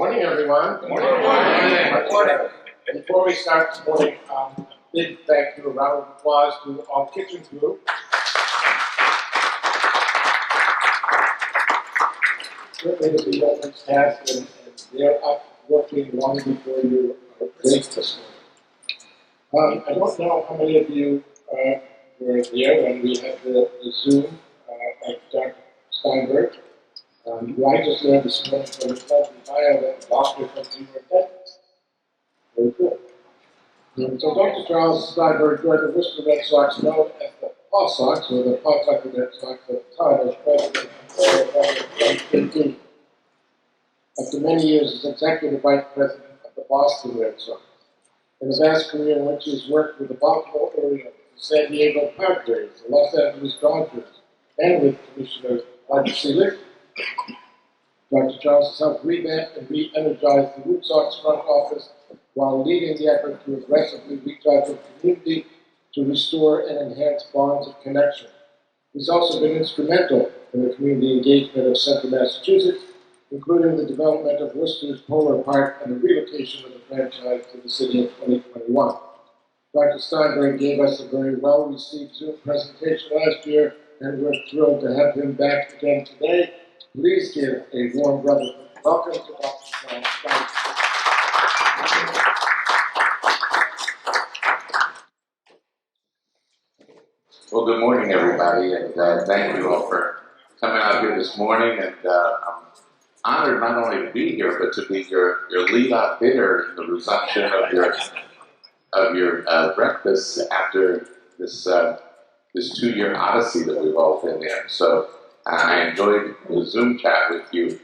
morning, everyone. Good morning. Good morning. Before we start this morning, big thank you, a round of applause to our kitchen crew. Certainly the veterans task, and they're up working long before you break this morning. I don't know how many of you were there when we had the Zoom at Dr. Steinberg. Who I just learned this morning from the company bio that the doctor from TBA. Very good. So Dr. Charles Steinberg joined the Worcester Red Sox, known as the Paw Sox, or the Pawtucket Red Sox at the time, as president in 2015. After many years as executive vice president of the Boston Red Sox. In his vast career in which he's worked with the Baltimore area, the San Diego Padres, the Los Angeles Dodgers, and with Commissioner Roger Seelig, Dr. Charles has helped revamp and re-energize the Red Sox front office while leading the effort to aggressively reach out to the community to restore and enhance bonds of connection. He's also been instrumental in the community engagement of Central Massachusetts, including the development of Worcester's Polar Park and the relocation of the franchise to the city in 2021. Dr. Steinberg gave us a very well-received Zoom presentation last year, and we're thrilled to have him back again today. Please give a warm Brotherhood welcome to Dr. Charles Steinberg. Well, good morning, everybody, and thank you all for coming out here this morning. And I'm honored not only to be here, but to be your lead-off bidder in the resumption of your breakfast after this 2-year odyssey that we've all been in. So I enjoyed the Zoom chat with you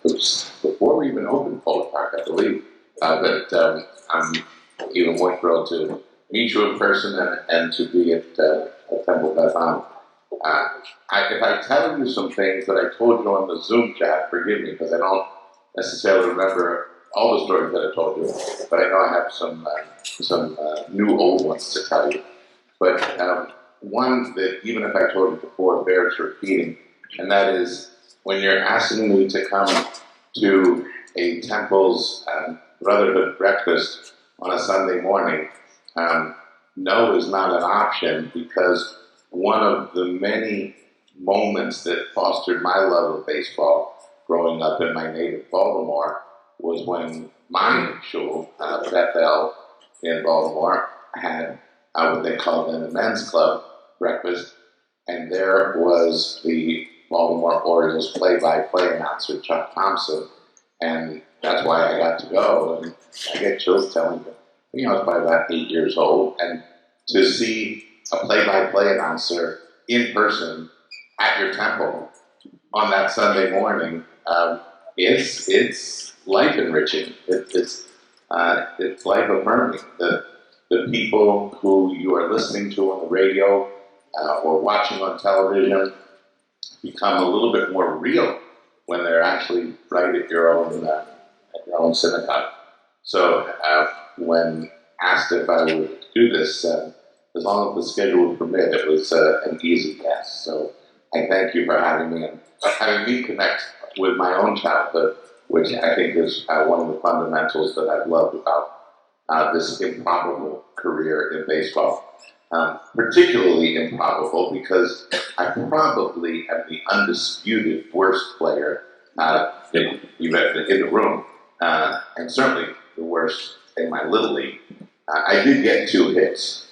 before we even opened Polar Park, I believe. But I'm even more thrilled to meet you in person and to be at Temple Beth. If I tell you some things that I told you on the Zoom chat, forgive me, because I don't necessarily remember all the stories that I told you, but I know I have some new old ones to tell you. But one that even if I told you before bears repeating, and that is when you're asking me to come to a Temple's Brotherhood breakfast on a Sunday morning, no is not an option, because one of the many moments that fostered my love of baseball growing up in my native Baltimore was when my shul, Beth in Baltimore, had what they called in the men's club breakfast, and there was the Baltimore Orioles play-by-play announcer, Chuck Thompson, and that's why I got to go, and I get chills telling you, I was probably about 8 years old, and to see a play-by-play announcer in person at your temple on that Sunday morning, it's life-enriching. It's life-affirming. The people who you are listening to on the radio or watching on television become a little bit more real when they're actually right at your own synagogue. So when asked if I would do this, as long as the schedule would permit, it was an easy yes. So I thank you for having me and having me connect with my own childhood, which I think is one of the fundamentals that I've loved about this improbable career in baseball. Particularly improbable because I probably am the undisputed worst player in the room, and certainly the worst in my Little League. I did get 2 hits.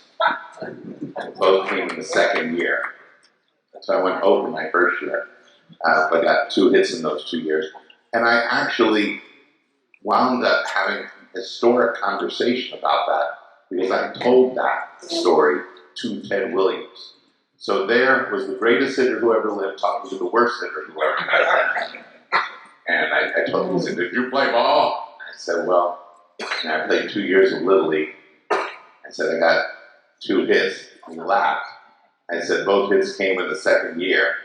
Both came in the second year. So I went over my first year, but got 2 hits in those 2 years. And I actually wound up having a historic conversation about that because I told that story to Ted Williams. So there was the greatest hitter who ever lived talking to the worst hitter who ever lived. And I told him, he said, "Did you play ball?" I said, "Well, I played 2 years of Little League." I said, "I got 2 hits." He laughed. I said, "Both hits came in the second year."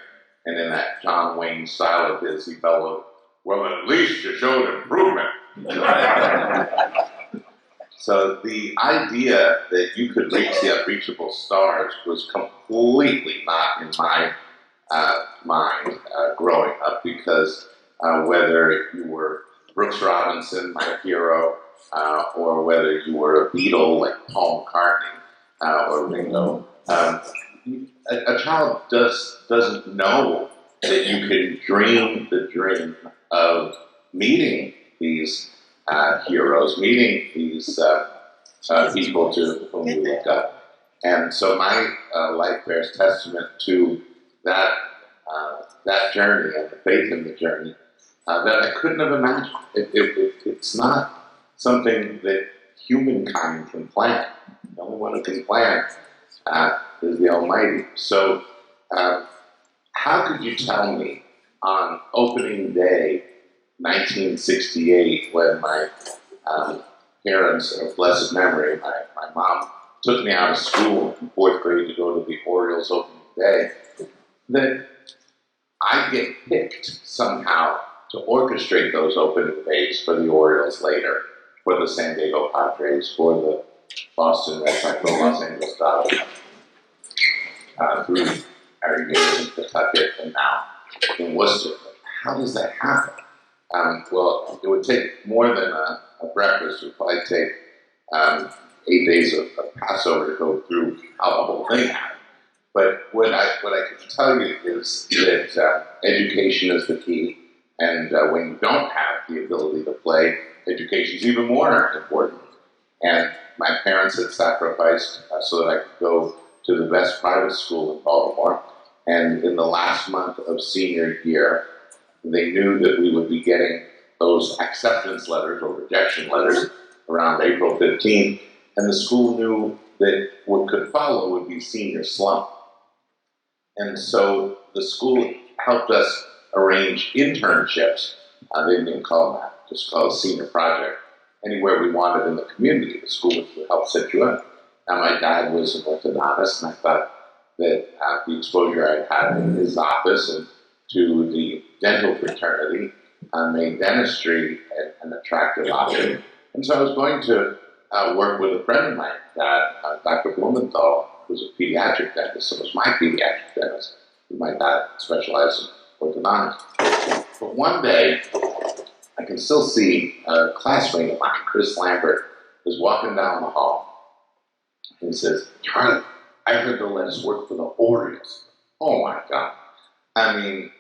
And in that John Wayne style of his, he bellowed, "Well, at least you showed improvement." So the idea that you could reach the unreachable stars was completely not in my mind growing up, because whether you were Brooks Robinson, my hero, or whether you were a Beatle like Paul McCartney or Ringo. A child doesn't know that you can dream the dream of meeting these heroes, meeting these people to whom you look up. And so my life bears testament to that journey and the faith in the journey that I couldn't have imagined. It's not something that humankind can plan. The only one who can plan is the Almighty. So how could you tell me on opening day 1968, when my parents of blessed memory, my mom took me out of school in 4th grade to go to the Orioles opening day, that I get picked somehow to orchestrate those opening days for the Orioles later, for the San Diego Padres, for the Boston Red Sox, the Los Angeles Dodgers, through Harry Davis in Pawtucket, and now in Worcester. How does that happen? Well, it would take more than a breakfast. It would probably take 8 days of Passover to go through how the whole thing happened. But what I can tell you is that education is the key, and when you don't have the ability to play, education is even more important. And my parents had sacrificed so that I could go to the best private school in Baltimore. And in the last month of senior year, they knew that we would be getting those acceptance letters or rejection letters around April 15th, and the school knew that what could follow would be senior slump. And so the school helped us arrange internships. They didn't even call them that, just called it a senior project. Anywhere we wanted in the community, the school would help set you up. Now, my dad was an orthodontist, and I thought that the exposure I'd had in his office and to the dental fraternity made dentistry an attractive option. And so I was going to work with a friend of mine, Dr. Blumenthal, who was a pediatric dentist, and was my pediatric dentist. My dad specialized in orthodontics. But one day, I can still see a classmate of mine, Chris Lambert, was walking down the hall. And he says, "Charlie, I heard they'll let us work for the Orioles." Oh my God. I mean,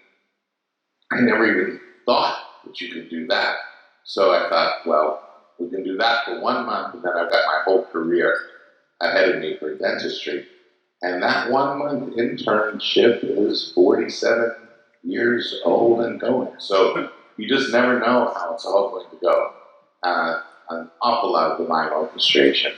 I never even thought that you could do that. So I thought, well, we can do that for 1 month, and then I've got my whole career ahead of me for dentistry. And that 1 month internship is 47 years old and going. So you just never know how it's all going to go. An awful lot of divine orchestration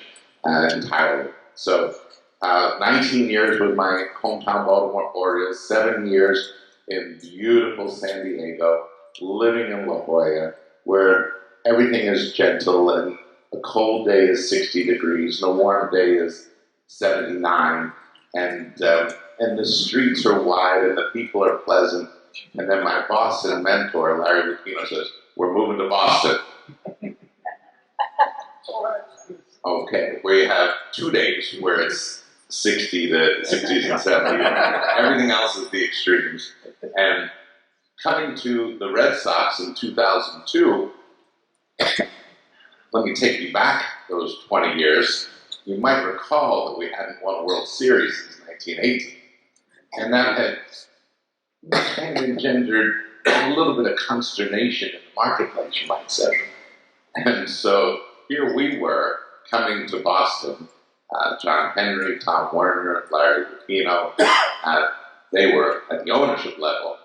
entirely. So 19 years with my hometown Baltimore Orioles, 7 years in beautiful San Diego, living in La Jolla, where everything is gentle and a cold day is 60 degrees and a warm day is 79, and the streets are wide and the people are pleasant. And then my boss and mentor, Larry Lucchino, says, "We're moving to Boston." Okay, we have 2 days where it's 60 to 60s and 70s. Everything else is the extremes. And coming to the Red Sox in 2002, let me take you back those 20 years. You might recall that we hadn't won a World Series since 1980. And that had kind of engendered a little bit of consternation in the marketplace, you might say. And so here we were coming to Boston. John Henry, Tom Werner, Larry Lucchino, they were at the ownership level.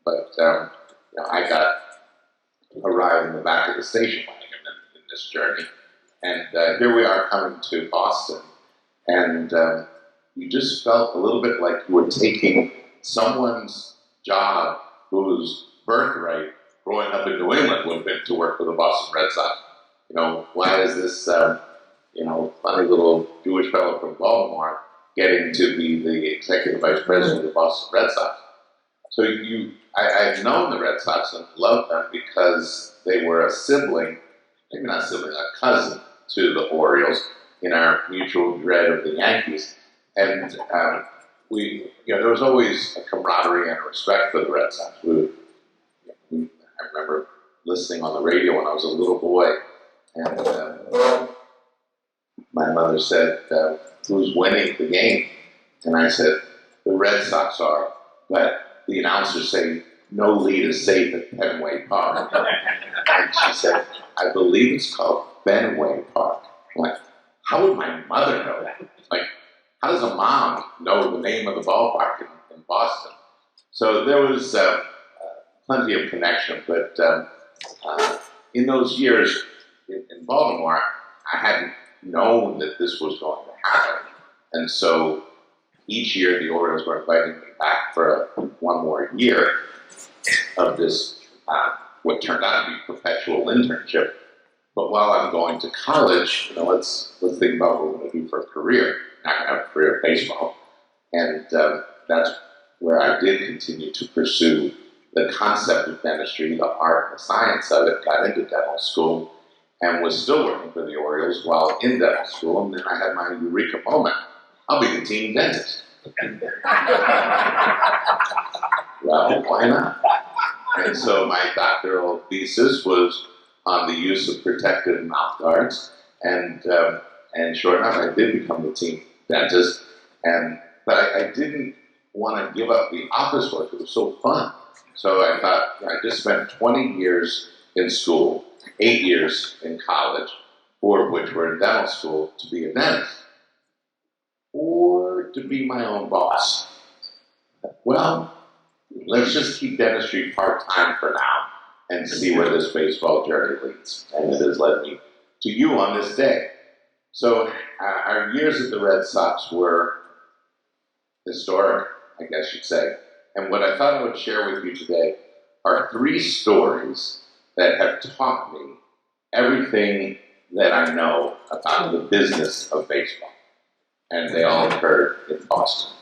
But I got a ride in the back of the station wagon in this journey. And here we are coming to Boston. And you just felt a little bit like you were taking someone's job whose birthright growing up in New England would have been to work for the Boston Red Sox. Why is this, funny little Jewish fellow from Baltimore getting to be the executive vice president of the Boston Red Sox? So I've known the Red Sox and loved them because they were a sibling, maybe not a sibling, a cousin to the Orioles in our mutual dread of the Yankees. And there was always a camaraderie and a respect for the Red Sox. I remember listening on the radio when I was a little boy, and my mother said, who's winning the game? And I said, the Red Sox are, but the announcers say, no lead is safe at Fenway Park. And she said, I believe it's called Fenway Park. I'm like, how would my mother know that? Like, how does a mom know the name of the ballpark in Boston? So there was plenty of connection, but in those years in Baltimore, I hadn't known that this was going to happen. And so each year the Orioles were inviting me back for one more year of this, what turned out to be perpetual internship. But while I'm going to college, let's think about what we're going to do for a career. Not going to have a career in baseball. And that's where I did continue to pursue the concept of dentistry, the art and the science of it, got into dental school, and was still working for the Orioles while in dental school. And then I had my eureka moment. I'll be the team dentist. Well, why not? And so my doctoral thesis was on the use of protective mouth guards, and sure enough, I did become the team dentist. But I didn't want to give up the office work. It was so fun. So I thought, I just spent 20 years in school, 8 years in college, 4 of which were in dental school, to be a dentist, or to be my own boss. Well, let's just keep dentistry part-time for now and see where this baseball journey leads. And it has led me to you on this day. So our years at the Red Sox were historic, I guess you'd say. And what I thought I would share with you today are 3 stories that have taught me everything that I know about the business of baseball. And they all occurred in Boston.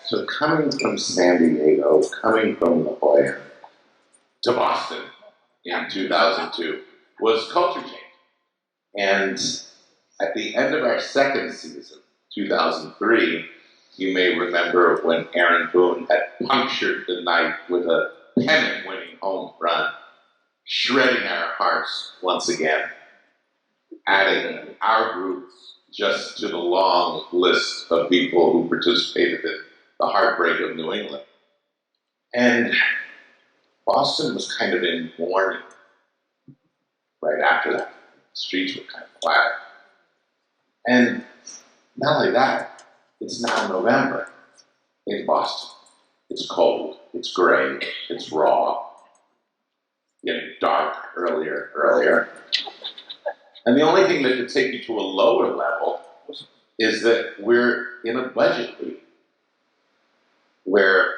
So coming from San Diego, coming from La Jolla to Boston in 2002 was culture change. And at the end of our second season, 2003, you may remember when Aaron Boone had punctured the night with a pennant-winning home run, shredding our hearts once again, adding our group just to the long list of people who participated in the heartbreak of New England. And Boston was kind of in mourning right after that. The streets were kind of flat. And not only that, it's now November in Boston. It's cold, it's gray, it's raw, getting dark earlier and earlier. And the only thing that could take you to a lower level is that we're in a budget league where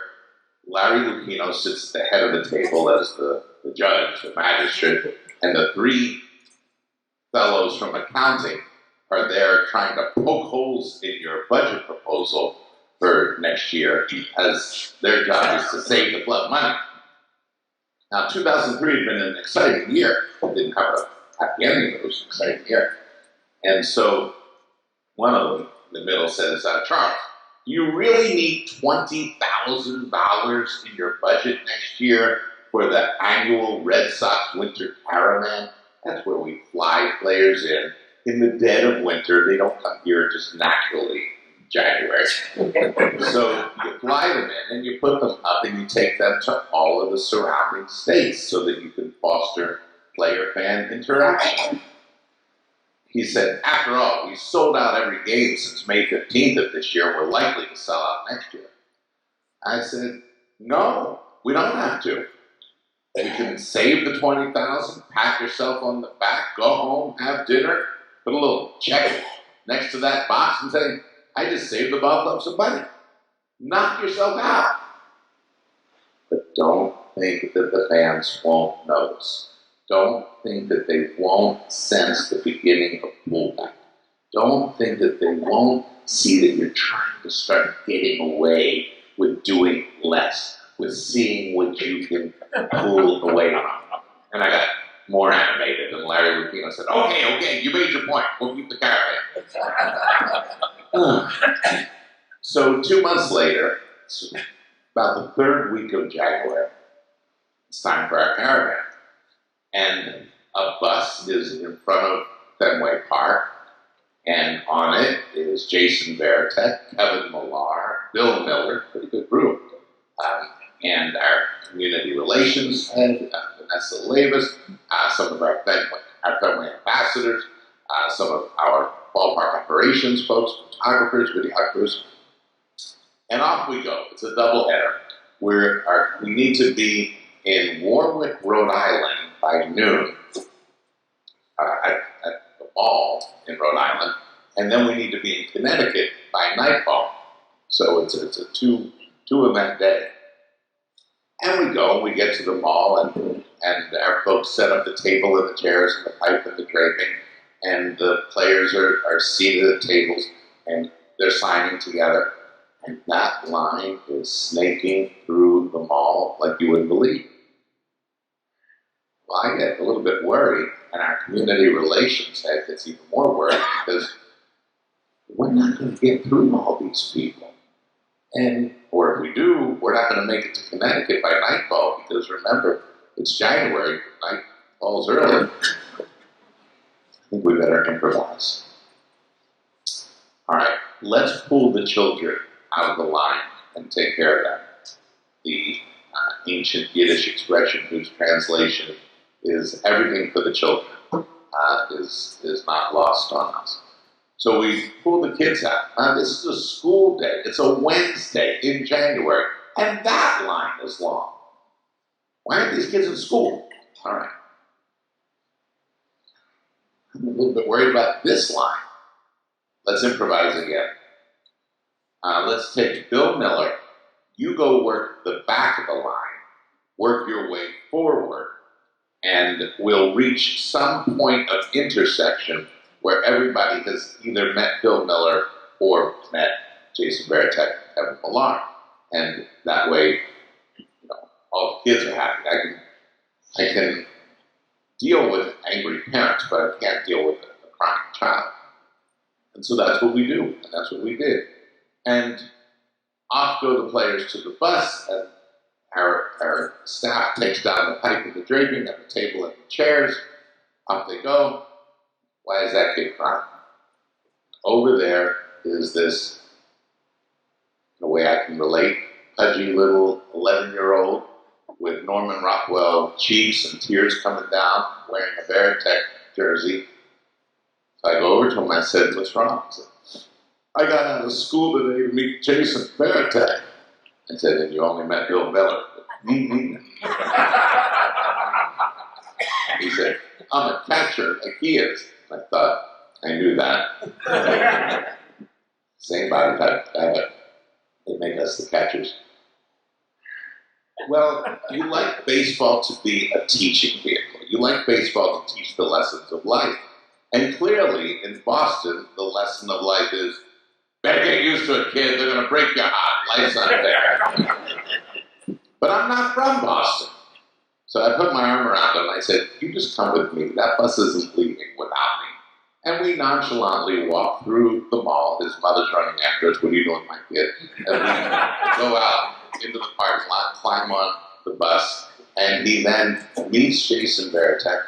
Larry Lucchino sits at the head of the table as the judge, the magistrate, and the 3 fellows from accounting are there trying to poke holes in your budget proposal for next year, as their job is to save the club money. Now, 2003 had been an exciting year. It didn't have a happy ending, but it was an exciting year. And so one of them in the middle says, Charles, do you really need $20,000 in your budget next year for the annual Red Sox Winter Caravan? That's where we fly players in the dead of winter. They don't come here just naturally in January. So you fly them in and you put them up and you take them to all of the surrounding states so that you can foster player-fan interaction. He said, after all, we sold out every game since May 15th of this year. We're likely to sell out next year. I said, no, we don't have to. You can save the $20,000, pat yourself on the back, go home, have dinner, put a little check next to that box and say, I just saved the ball club some money. Knock yourself out. But don't think that the fans won't notice. Don't think that they won't sense the beginning of pullback. Don't think that they won't see that you're trying to start getting away with doing less, with seeing what you can pull away from. And I got more animated, and Larry Lucchino said, okay, you made your point. We'll keep the caravan. So 2 months later, about the 3rd week of January, Steinberg caravan. And a bus is in front of Fenway Park, and on it is Jason Veritek, Kevin Millar, Bill Miller, pretty good group, and our community relations head, Vanessa Lavis, some of our Fenway ambassadors, some of our ballpark operations folks, photographers, videographers, and off we go. It's a doubleheader. We need to be in Warwick, Rhode Island by noon at the mall in Rhode Island, and then we need to be in Connecticut by nightfall. So it's a two event day. And we go and we get to the mall, and our folks set up the table and the chairs and the pipe and the draping, and the players are seated at tables and they're signing together. And that line is snaking through the mall like you wouldn't believe. Well, I get a little bit worried, and our community relations head gets even more worried because we're not going to get through all these people. Or if we do, we're not going to make it to Connecticut by nightfall because remember, it's January, nightfall's early. I think we better improvise. All right, let's pull the children out of the line and take care of them. The ancient Yiddish expression whose translation is everything for the children is not lost on us. So we pull the kids out. This is a school day. It's a Wednesday in January, and that line is long. Why aren't these kids in school? All right. I'm a little bit worried about this line. Let's improvise again. Let's take Bill Miller. You go work the back of the line, work your way forward, and we'll reach some point of intersection where everybody has either met Bill Miller or met Jason Veritek, Kevin Millar. And that way, all the kids are happy. I can deal with angry parents, but I can't deal with a crying child. And so that's what we do, and that's what we did. And off go the players to the bus, and our staff takes down the pipe and the draping and the table and the chairs. Off they go. Why is that kid crying? Over there is this, in a way I can relate, pudgy little 11-year-old with Norman Rockwell cheeks and tears coming down, wearing a Veritek jersey. So I go over to him and I said, "What's wrong?" He said, "I got out of school today to meet Jason Veritek." I said, "And you only met Bill Miller?" He said, "I'm a catcher like he is." I thought, I knew that. Same body type, but they make us the catchers. Well, you like baseball to be a teaching vehicle. You like baseball to teach the lessons of life. And clearly, in Boston, the lesson of life is, better get used to it, kid. They're going to break your heart. Life's unfair. But I'm not from Boston. So I put my arm around him and I said, "You just come with me. That bus isn't leaving without me." And we nonchalantly walk through the mall. His mother's running after us. "What are you doing, my kid?" And we go out into the parking lot, climb on the bus, and he then meets Jason Veritek,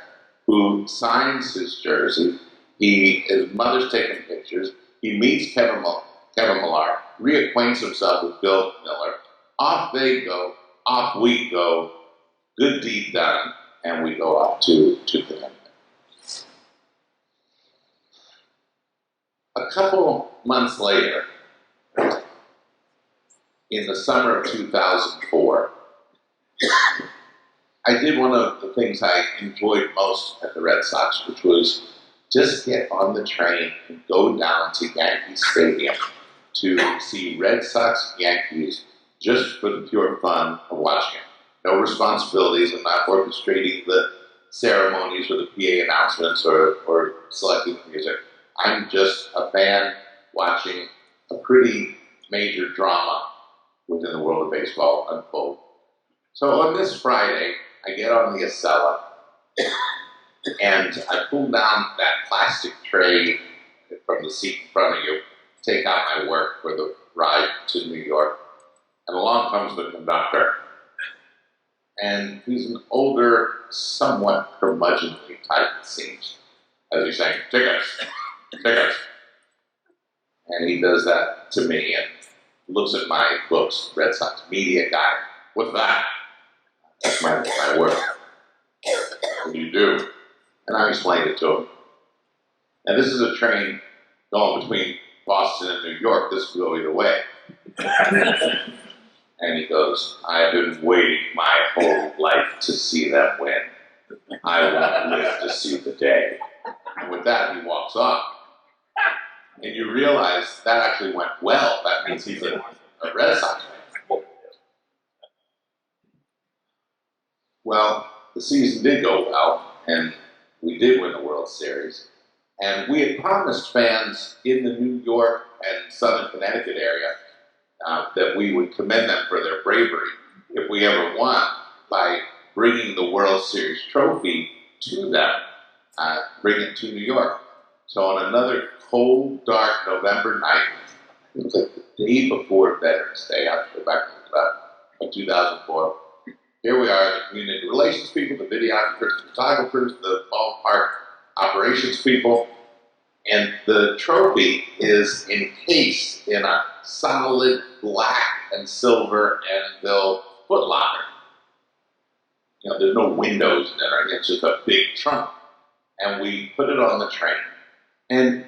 who signs his jersey. His mother's taking pictures. He meets Kevin Millar, reacquaints himself with Bill Miller. Off they go. Off we go. Good deed done. And we go off to Connecticut. A couple months later, in the summer of 2004, I did one of the things I enjoyed most at the Red Sox, which was just get on the train and go down to Yankee Stadium to see Red Sox Yankees just for the pure fun of watching it. No responsibilities. I'm not orchestrating the ceremonies or the PA announcements or selecting the music. I'm just a fan watching a pretty major drama within the world of baseball unfold. So on this Friday, I get on the Acela and I pull down that plastic tray from the seat in front of you, take out my work for the ride to New York, and along comes the conductor. And he's an older, somewhat curmudgeonly type, it seems. As he's saying, tickets, tickets. And he does that to me and looks at my books, Red Sox media guy. What's that? That's my work. What do you do? And I explained it to him. And this is a train going between Boston and New York. This could go either way. And he goes, I've been waiting my whole life to see them win. I won't live to see the day. And with that, he walks off. And you realize that actually went well. That means he's a Red Sox fan. Well, the season did go well, and we did win the World Series. And we had promised fans in the New York and Southern Connecticut area that we would commend them for their bravery if we ever won by bringing the World Series trophy to them, bring it to New York. So on another cold, dark November night, it was like the day before Veterans Day, I have to go back to 2004. Here we are, the community relations people, the videographers, the photographers, the ballpark operations people, and the trophy is encased in a solid black and silver anvil footlocker. You know, there's no windows in it, right? It's just a big trunk. And we put it on the train. And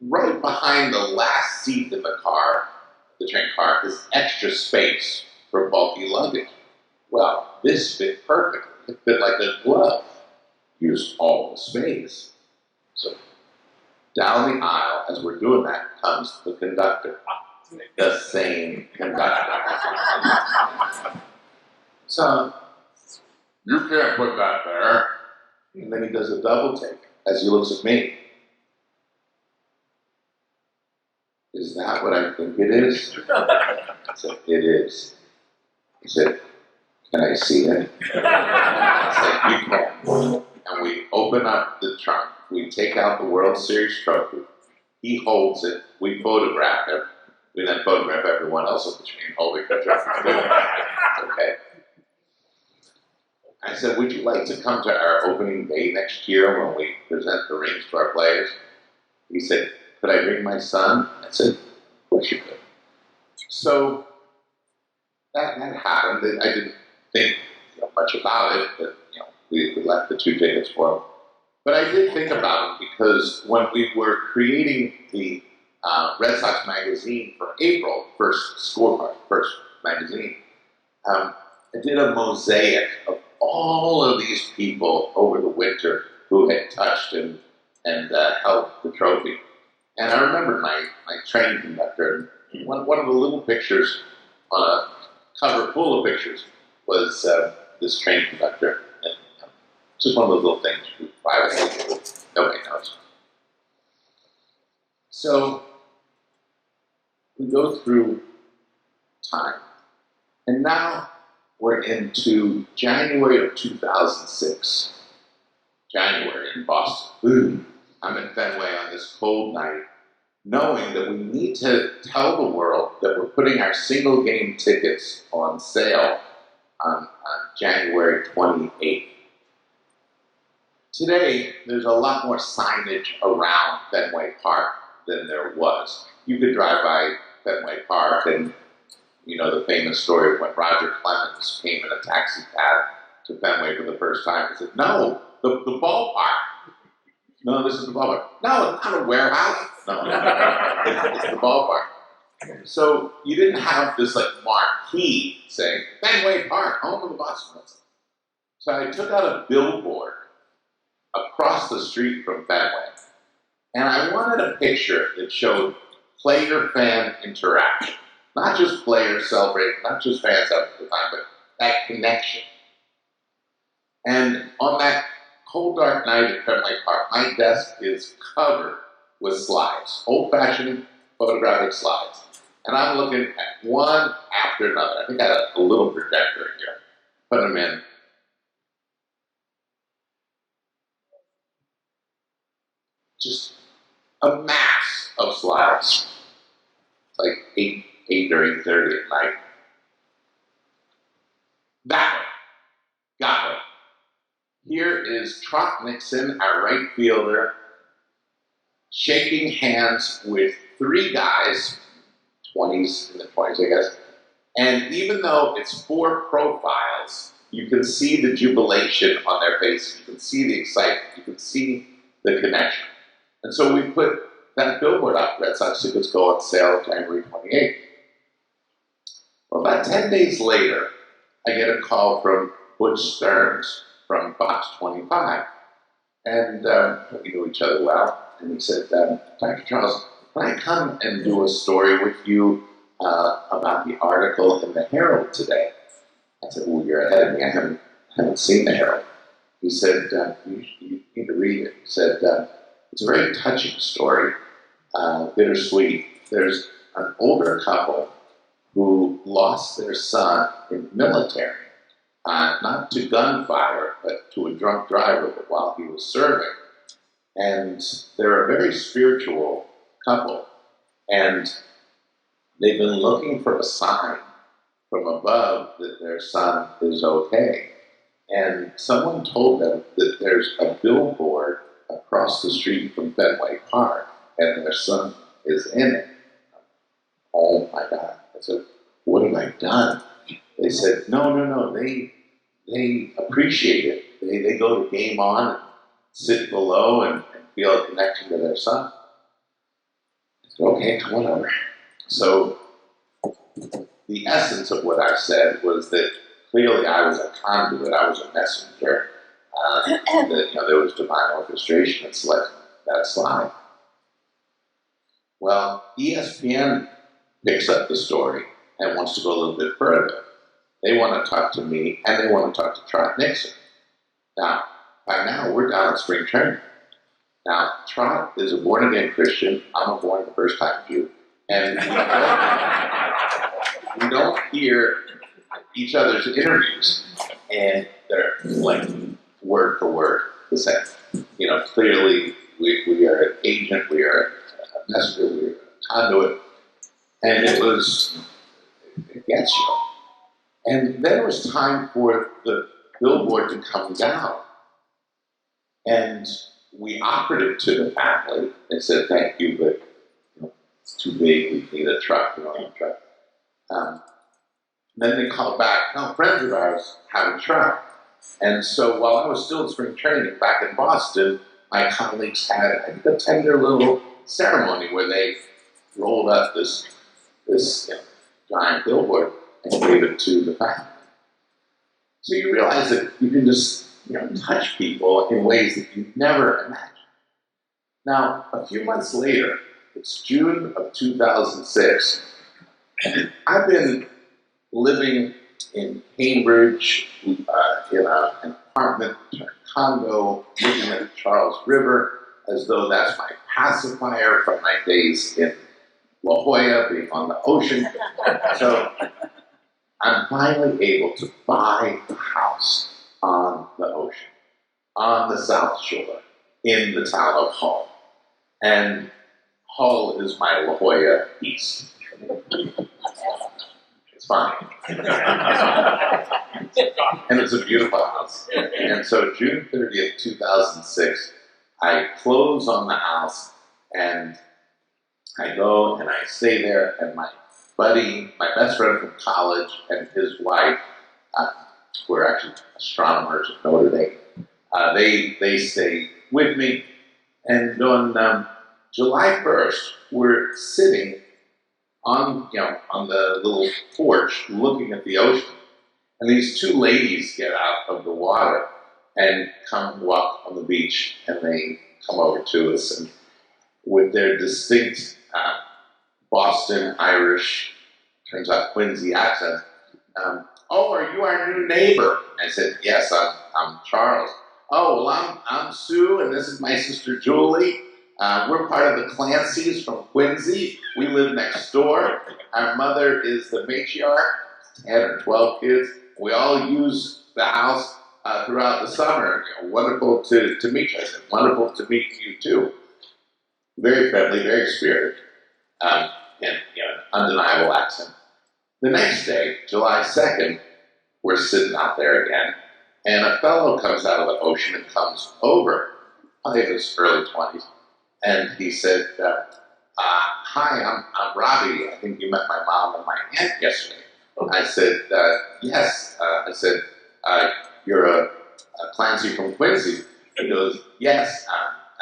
right behind the last seat in the car, the train car, is extra space for bulky luggage. Well, this fit perfectly. It fit like a glove. Used all the space. So down the aisle, as we're doing that, comes the conductor. The same conductor. So, you can't put that there. And then he does a double take as he looks at me. Is that what I think it is? I said, it is. He said, can I see it? I said, you can. And we open up the trunk. We take out the World Series trophy. He holds it. We photograph him. We then photograph everyone else on the train holding the trophy. Okay. I said, would you like to come to our opening day next year when we present the rings to our players? He said, could I bring my son? I said, of course you could. So that happened. I didn't think much about it, but we left the 2 tickets for him. But I did think about it because when we were creating the Red Sox magazine for April, first magazine, I did a mosaic of all of these people over the winter who had touched and held the trophy. And I remember my train conductor, one of the little pictures on a cover full of pictures was this train conductor. And just one of those little things, privately, nobody knows. So we go through time. And now we're into January of 2006. January in Boston. I'm in Fenway on this cold night, knowing that we need to tell the world that we're putting our single game tickets on sale on January 28th. Today, there's a lot more signage around Fenway Park than there was. You could drive by Fenway Park and the famous story of when Roger Clemens came in a taxi cab to Fenway for the first time. He said, no, the ballpark. No, this is the ballpark. No, it's not a warehouse. No, it's the ballpark. So you didn't have this marquee saying, Fenway Park, home of the Boston Red Sox. So I took out a billboard across the street from Fenway, and I wanted a picture that showed player-fan interaction. Not just players celebrating, not just fans having a good time, but that connection. And on that cold, dark night at Fenway Park, my desk is covered with slides, old-fashioned photographic slides. And I'm looking at one after another. I think I had a little projector here. Put them in. Just a mass of slides. It's like 8 or 8:30 at night. That here is Trot Nixon, our right fielder, shaking hands with three guys, 20s, in the 20s, I guess. And even though it's four profiles, you can see the jubilation on their faces. You can see the excitement. You can see the connection. And so we put that billboard up, Red Sox tickets go on sale January 28th. Well, about 10 days later, I get a call from Butch Stearns from Fox 25. And we knew each other well. And he said, Dr. Charles, can I come and do a story with you about the article in the Herald today? I said, well, you're ahead of me. I haven't seen the Herald. He said, you need to read it. He said, it's a very touching story, bittersweet. There's an older couple who lost their son in the military, not to gunfire, but to a drunk driver while he was serving. And they're a very spiritual couple, and they've been looking for a sign from above that their son is okay. And someone told them that there's a billboard across the street from Fenway Park, and their son is in it. Oh my God. I said, what have I done? They said, no, they appreciate it. They go to Game On and sit below and feel a connection to their son. I said, okay, whatever. So the essence of what I said was that clearly I was a conduit, I was a messenger, that there was divine orchestration and select that slide. Well, ESPN picks up the story and wants to go a little bit further. They want to talk to me, and they want to talk to Trot Nixon. Now, by now, we're down at spring training. Now, Trot is a born-again Christian. I'm a born-the-first-time Jew. And we don't hear each other's interviews, and they're like word for word the same. Clearly, we are an agent, we are a messenger, we are a conduit, and it gets you. And then it was time for the billboard to come down. And we offered it to the family. They said, thank you, but it's too big, we need a truck, a truck. Then they called back, no, friends of ours have a truck. And so while I was still in spring training back in Boston, my colleagues had a tender little ceremony where they rolled up this giant billboard and gave it to the family. So you realize that you can just touch people in ways that you never imagined. Now, a few months later, it's June of 2006, and I've been living in Cambridge, in an apartment, a condo, looking at the Charles River, as though that's my pacifier from my days in La Jolla, being on the ocean. So I'm finally able to buy a house on the ocean, on the South Shore, in the town of Hull. And Hull is my La Jolla East. It's fine. And it's a beautiful house. And so June 30th, 2006, I close on the house, and I go and I stay there, and my buddy, my best friend from college, and his wife, who are actually astronomers at Notre Dame, they stay with me. And on July 1st, we're sitting on the little porch looking at the ocean. And these two ladies get out of the water and come walk on the beach, and they come over to us, and with their distinct Boston, Irish, turns out Quincy accent, oh, are you our new neighbor? I said, yes, I'm Charles. Oh, well, I'm Sue, and this is my sister Julie. We're part of the Clancy's from Quincy. We live next door. Our mother is the matriarch, 10 or 12 kids. We all use the house throughout the summer. Wonderful to meet you. I said, wonderful to meet you too. Very friendly, very spirited, and undeniable accent. The next day, July 2nd, we're sitting out there again, and a fellow comes out of the ocean and comes over, I think it was early 20s, and he said, hi, I'm Robbie. I think you met my mom and my aunt yesterday. I said, yes. I said, you're a Clancy from Quincy. He goes, yes.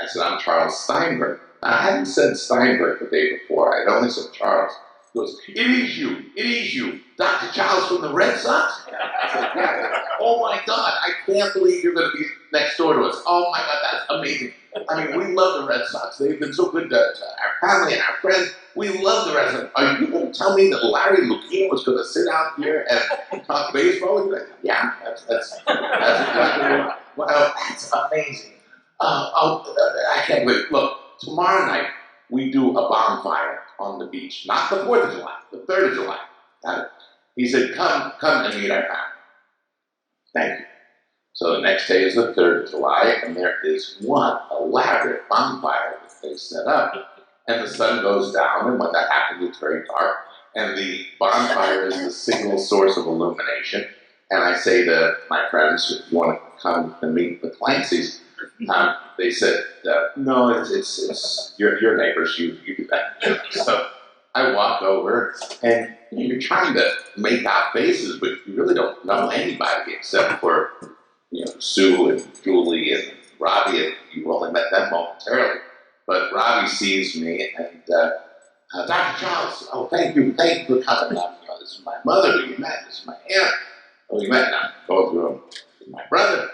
I said, I'm Charles Steinberg. I hadn't said Steinberg the day before. I'd only said Charles. He goes, it is you, Dr. Charles from the Red Sox? I said, yeah. Oh my God, I can't believe you're going to be next door to us. Oh my God, that's amazing. I mean, we love the Red Sox. They've been so good to our family and our friends. We love the Red Sox. Are you going to tell me that Larry Lucchino was going to sit out here and talk baseball? Like, yeah, that's exactly what. Wow, that's amazing. I can't believe it. Look, tomorrow night we do a bonfire on the beach. Not the 4th of July, the 3rd of July. Got it? He said, come and meet our family. Thank you. So the next day is the 3rd of July, and there is one elaborate bonfire that they set up. And the sun goes down, and when that happens, it's very dark. And the bonfire is the single source of illumination. And I say to my friends, if you want to come and meet the Clancy's, they said, no, it's your neighbors, you do that. So I walk over, and you're trying to make out faces, but you really don't know anybody except for Sue and Julie and Robbie, and you only met them momentarily. But Robbie sees me, and Dr. Charles, oh, thank you for coming up. This is my mother who you met, this is my aunt who you met, now go through my brother.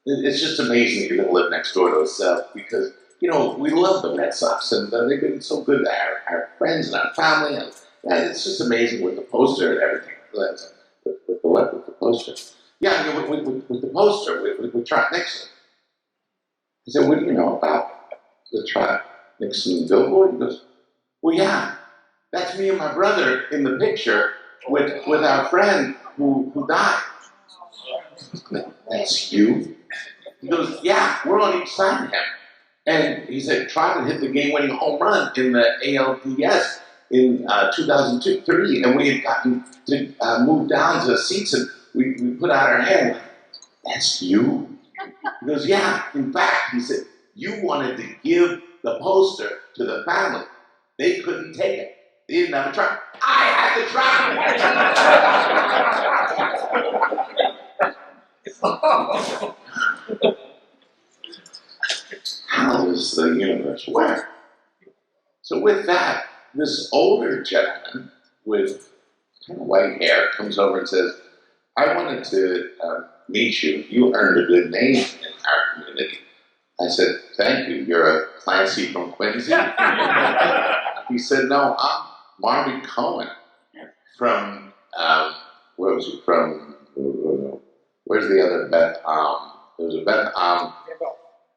It's just amazing that you're going to live next door to us because, we love the Red Sox, and they've been so good to our friends and our family, and it's just amazing with the poster and everything. With the poster. Yeah, with the poster, with Trot Nixon. I said, what do you know about the Trot Nixon billboard? He goes, well, yeah, that's me and my brother in the picture with our friend who died. That's you? He goes, yeah, we're on each side of him. And he said, Trot had hit the game-winning home run in the ALDS in 2002-3, and we had gotten to move down to the seats, and we put out our hand. That's you? He goes, yeah. In fact, he said, you wanted to give the poster to the family. They couldn't take it. They didn't have a truck. I had the truck. How does the universe work? So with that, this older gentleman with kind of white hair comes over and says, I wanted to meet you. You earned a good name in our community. I said, thank you. You're a Clancy from Quincy? He said, no, I'm Marvin Cohen from, where was he from? Where's the other Beth? There was a Beth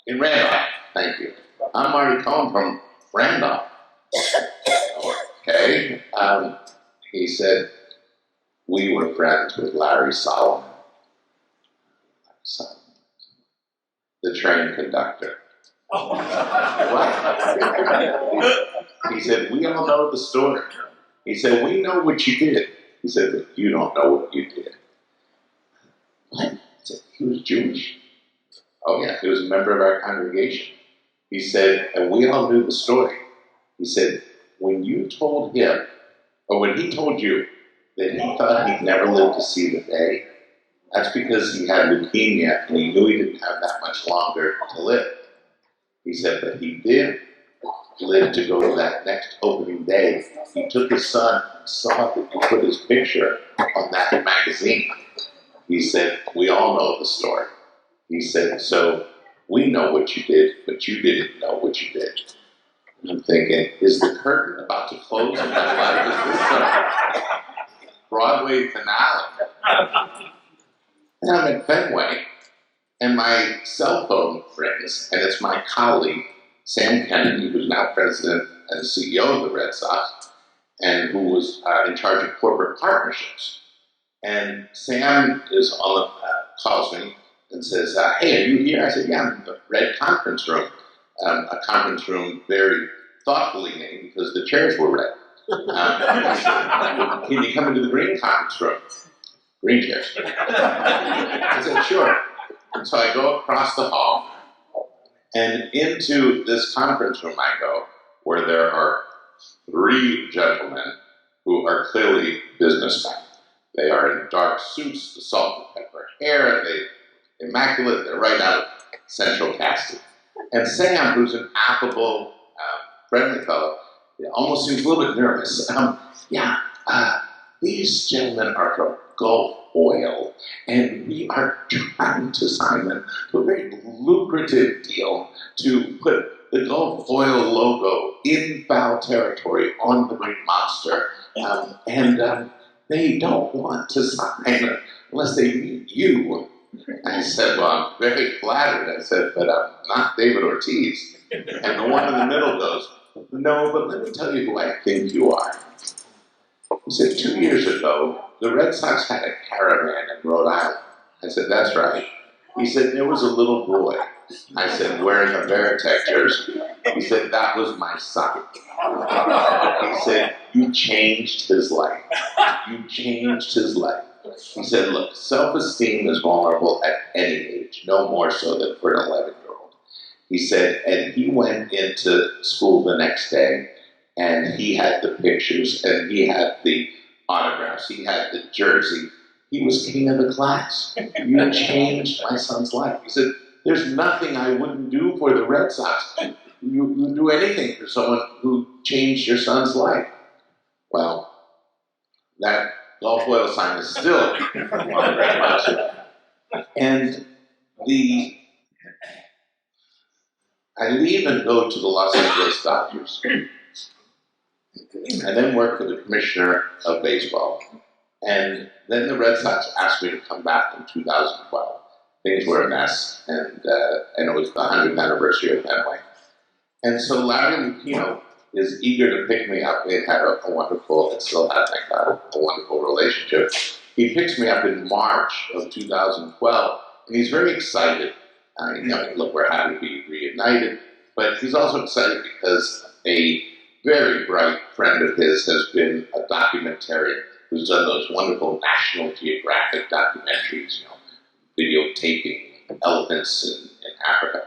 in Randolph. Thank you. I'm Marty Cohen from Randolph. Okay. He said, we were friends with Larry Solomon. The train conductor. What? He said, we all know the story. He said, we know what you did. He said, but you don't know what you did. What? He said, he was Jewish. Oh yeah, he was a member of our congregation. He said, and we all knew the story. He said, when you told him, or when he told you that he thought he'd never live to see the day, that's because he had leukemia and he knew he didn't have that much longer to live. He said, but he did live to go to that next opening day. He took his son and saw that he put his picture on that magazine. He said, we all know the story. He said, so we know what you did, but you didn't know what you did. And I'm thinking, is the curtain about to close in my life? Is this a Broadway finale? And I'm at Fenway, and my cell phone rings, and it's my colleague, Sam Kennedy, who's now president and CEO of the Red Sox, and who was in charge of corporate partnerships. And Sam is on the calls me and says, hey, are you here? I said, yeah, I'm in the red conference room. A conference room very thoughtfully named because the chairs were red. Can you come into the green conference room? green chairs. I said, sure. And so I go across the hall, and into this conference room I go, where there are 3 gentlemen who are clearly businessmen. They are in dark suits, the salt and pepper hair, they immaculate, they're right out of Central Casting. And Sam, who's an affable, friendly fellow, almost seems a little bit nervous. These gentlemen are from Gulf Oil, and we are trying to sign them to a very lucrative deal to put the Gulf Oil logo in foul territory on the Green Monster, and they don't want to sign unless they meet you. I said, well, I'm very flattered. I said, but I'm not David Ortiz. And the one in the middle goes, no, but let me tell you who I think you are. He said, 2 years ago, the Red Sox had a caravan in Rhode Island. I said, that's right. He said, there was a little boy. I said, wearing a Veritech jersey. He said, that was my son. He said, you changed his life. You changed his life. He said, look, self-esteem is vulnerable at any age, no more so than for an 11-year-old. He said, and he went into school the next day, and he had the pictures, and he had the autographs, he had the jersey. He was king of the class. You changed my son's life. He said, there's nothing I wouldn't do for the Red Sox. You do anything for someone who changed your son's life. Well, that Gulf Oil sign is still on the Green Monster. And I leave and go to the Los Angeles Dodgers. I then work for the commissioner of baseball. And then the Red Sox asked me to come back in 2012. Things were a mess, and it was the 100th anniversary of Fenway. And so Larry Lucchino is eager to pick me up. It had a wonderful, it still has, thank God, a wonderful relationship. He picks me up in March of 2012, and he's very excited. Look, we're happy to be reunited, but he's also excited because a very bright friend of his has been a documentarian who's done those wonderful National Geographic documentaries, videotaping elephants in Africa.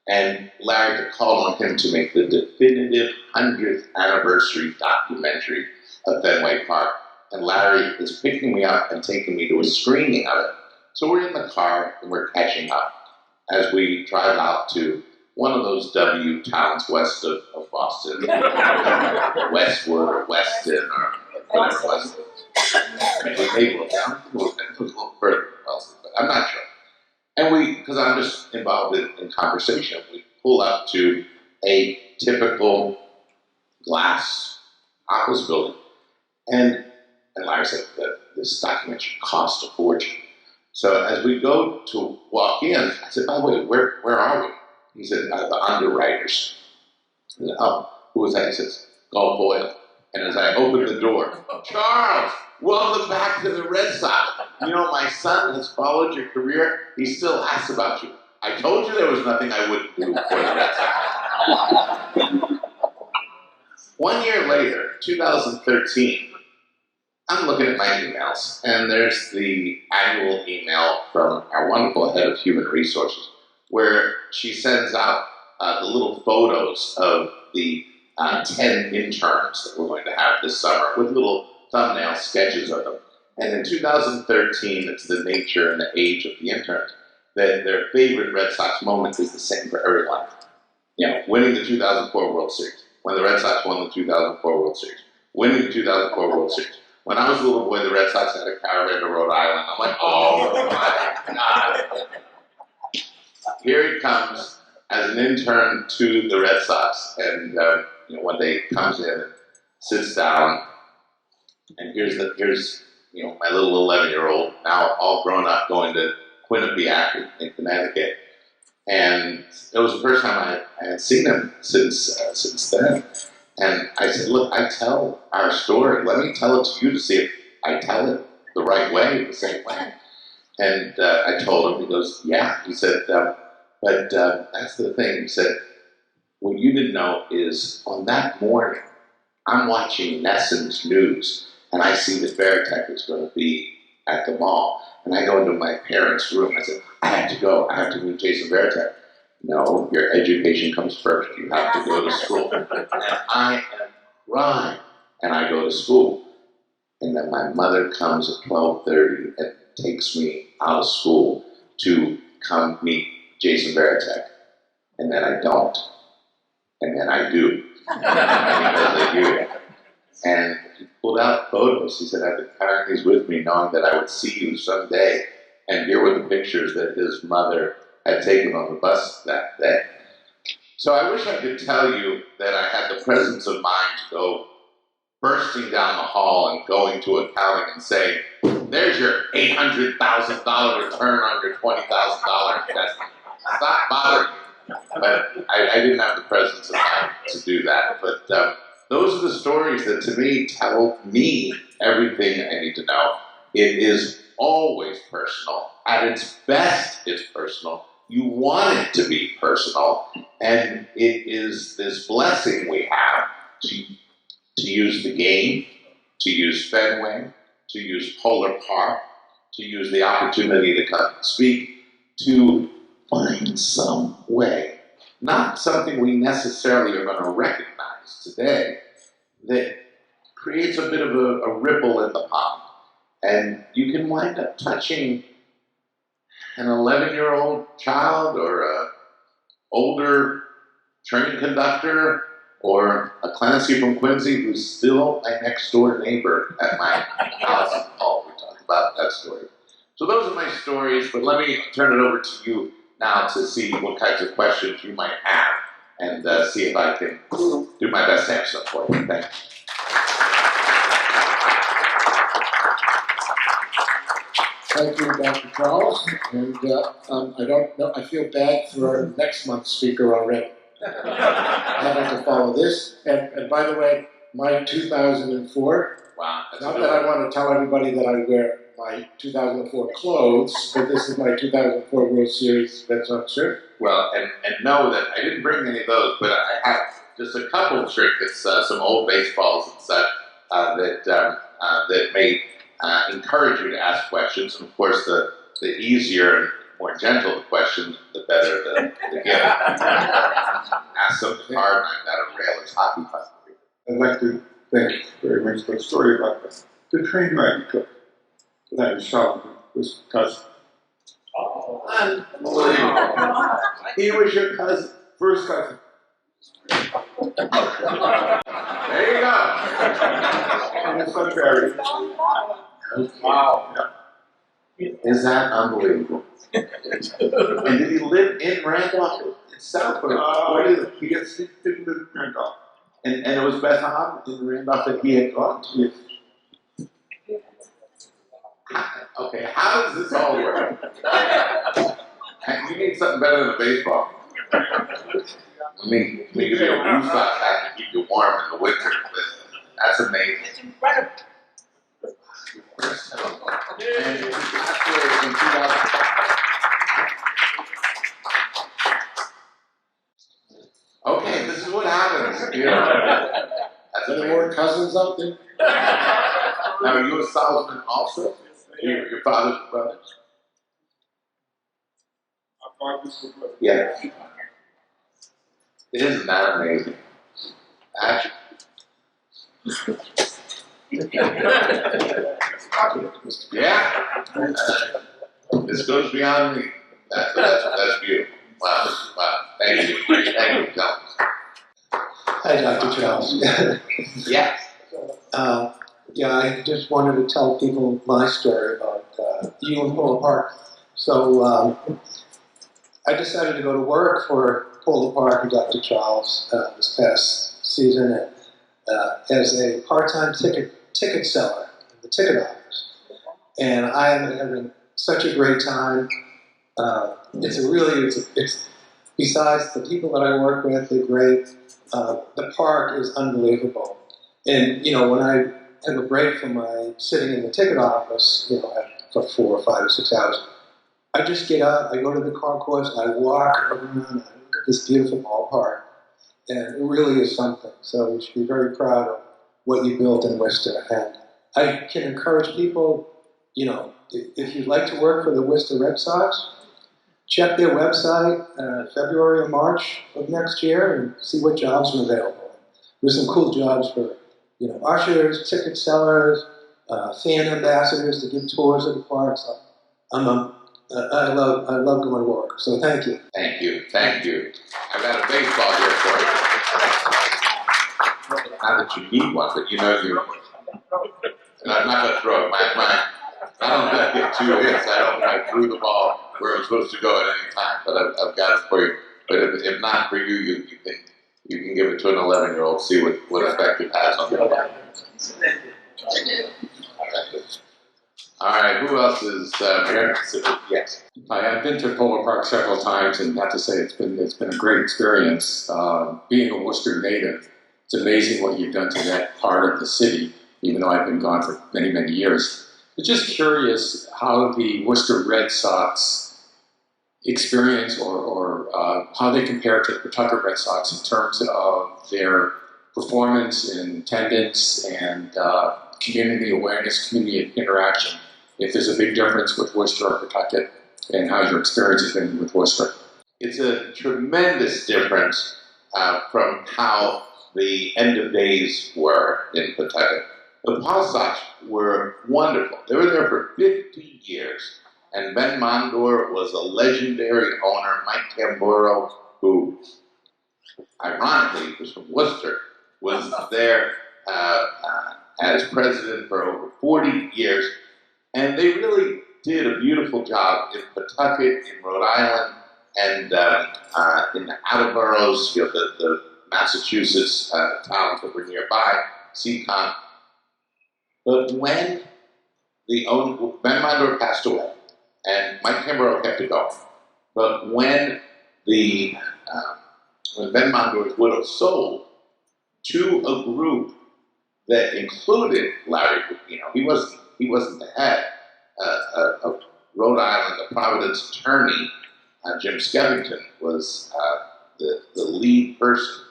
And Larry had called on him to make the definitive 100th anniversary documentary of Fenway Park. And Larry is picking me up and taking me to a screening of it. So we're in the car and we're catching up as we drive out to one of those W towns west of Boston, Westwood or Weston or whatever it was. Maybe it was a little further than Wellesley, but I'm not sure. And because I'm just involved in conversation, we pull up to a typical glass office building. And Larry said that this documentary cost a fortune. So as we go to walk in, I said, by the way, where are we? He said, the underwriters. I said, oh, who was that? He says, Gulf Oil. And as I open the door, Charles, welcome back to the Red Sox. My son has followed your career. He still asks about you. I told you there was nothing I wouldn't do for the Red Sox. 1 year later, 2013, I'm looking at my emails, and there's the annual email from our wonderful head of human resources, where she sends out the little photos of the 10 interns that we're going to have this summer with little thumbnail sketches of them. And in 2013, it's the nature and the age of the interns that their favorite Red Sox moment is the same for everyone. Winning the 2004 World Series. When the Red Sox won the 2004 World Series. Winning the 2004 World Series. When I was a little boy, the Red Sox had a caravan to Rhode Island. I'm like, oh my God. Here he comes as an intern to the Red Sox. And one day he comes in and sits down. And here's my little 11-year-old, now all grown up, going to Quinnipiac in Connecticut. And it was the first time I had seen him since then. And I said, look, I tell our story. Let me tell it to you to see if I tell it the right way, the same way. And I told him, he goes, yeah. He said, but that's the thing. He said, what you didn't know is on that morning, I'm watching Nesson's news, and I see that Veritech is going to be at the mall. And I go into my parents' room. I said, I have to go. I have to meet Jason Veritek. No, your education comes first. You have to go to school. And I am crying. And I go to school. And then my mother comes at 12:30 and takes me out of school to come meet Jason Veritek. And then I don't. And then I do. Because I do. And he pulled out photos. He said, I've been carrying these with me knowing that I would see you someday. And here were the pictures that his mother had taken on the bus that day. So I wish I could tell you that I had the presence of mind to go bursting down the hall and going to accounting and saying, there's your $800,000 return on your $20,000 investment. Stop bothering me. But I didn't have the presence of mind to do that. But those are the stories that, to me, tell me everything I need to know. It is always personal. At its best, it's personal. You want it to be personal. And it is this blessing we have to use the game, to use Fenway, to use Polar Park, to use the opportunity to come and speak, to find some way, not something we necessarily are going to recognize today, that creates a bit of a ripple in the pond. And you can wind up touching an 11-year-old child or an older train conductor or a Clancy from Quincy who's still my next-door neighbor at my house. Oh, we talked about that story. So those are my stories, but let me turn it over to you now to see what kinds of questions you might have and see if I can do my best to answer them for you. Thank you. Thank you, Dr. Charles. And I don't know, I feel bad for next month's speaker already. Having to follow this. And by the way, my 2004, Wow. not that I want to tell everybody that I wear my 2004 clothes, but this is my 2004 World Series Red Sox shirt. Well, and know that I didn't bring any of those, but I have just a couple of trinkets, some old baseballs and such that may encourage you to ask questions. And of course, the easier and more gentle the question, the better the gift. Ask something hard, and I've got a rail as hockey puck. I'd like to thank you very much for the story about the train ride you took. That was Solomon, was cousin. Unbelievable. He was your cousin. First cousin. There you go. And his son Barry. Wow. Yeah. Is that unbelievable? And did he live in Randolph itself? Or He gets didn't live in Randolph. and it was Beth in Randolph that he had gone to. Yes. Okay, how does this all work? You need something better than a baseball. Let me give you a roof sock hat to keep you warm in the winter. That's amazing. It's incredible. And in 2000. Okay, this is what happens. You know. That's Any amazing. more cousins out there? Now, are you a Solomon also? Your father's brother? Our father's brother. Yeah. Isn't that amazing? Actually. Yeah. This goes beyond me. That's beautiful. Wow. Thank you. Thank you, Tom. Hi, Dr. Charles. Yeah. Yeah, I just wanted to tell people my story about you and Polar Park. So I decided to go to work for Polar Park and Dr. Charles this past season as a part-time ticket seller in the ticket office. And I am having such a great time. It's besides the people that I work with, they're great. The park is unbelievable. And, you know, when I have a break from my sitting in the ticket office, you know, for 4 or 5 or 6 hours, I just get up, I go to the concourse, and I walk around, and I look at this beautiful ballpark. And it really is something. So you should be very proud of what you built in Worcester. And I can encourage people, you know, if you'd like to work for the Worcester Red Sox, check their website February or March of next year and see what jobs are available. There's some cool jobs for, ushers, ticket sellers, fan ambassadors to give tours of the park. So I love going to work. So thank you. Thank you. I've got a baseball here for you. Not that you need one, but and I'm not going to throw it. I don't get 2 hits. I threw the ball where it was supposed to go at any time, but I've got it for you. But if not for you, you can give it to an 11-year-old, see what effect it has on their life. All right, who else is yes? I've been to Polo Park several times, and have to say it's been a great experience. Being a Worcester native, it's amazing what you've done to that part of the city, even though I've been gone for many, many years. I'm just curious how the Worcester Red Sox experience or how they compare to the Pawtucket Red Sox in terms of their performance and attendance and community awareness, community interaction. If there's a big difference with Worcester or Pawtucket, and how your experience has been with Worcester. It's a tremendous difference from how the end of days were in Pawtucket. The Paw Sox were wonderful. They were there for 50 years. And Ben Mondor was a legendary owner. Mike Tamburo, who ironically was from Worcester, was there as president for over 40 years. And they really did a beautiful job in Pawtucket, in Rhode Island, and in the outer boroughs, the Massachusetts towns that were nearby, Seacon. But when Ben Mondor passed away, and Mike Kimbrough kept it going, but when Ben Mondor's widow sold to a group that included Larry Pupino, he wasn't the head of Rhode Island, the Providence attorney, Jim Skevington was the lead person.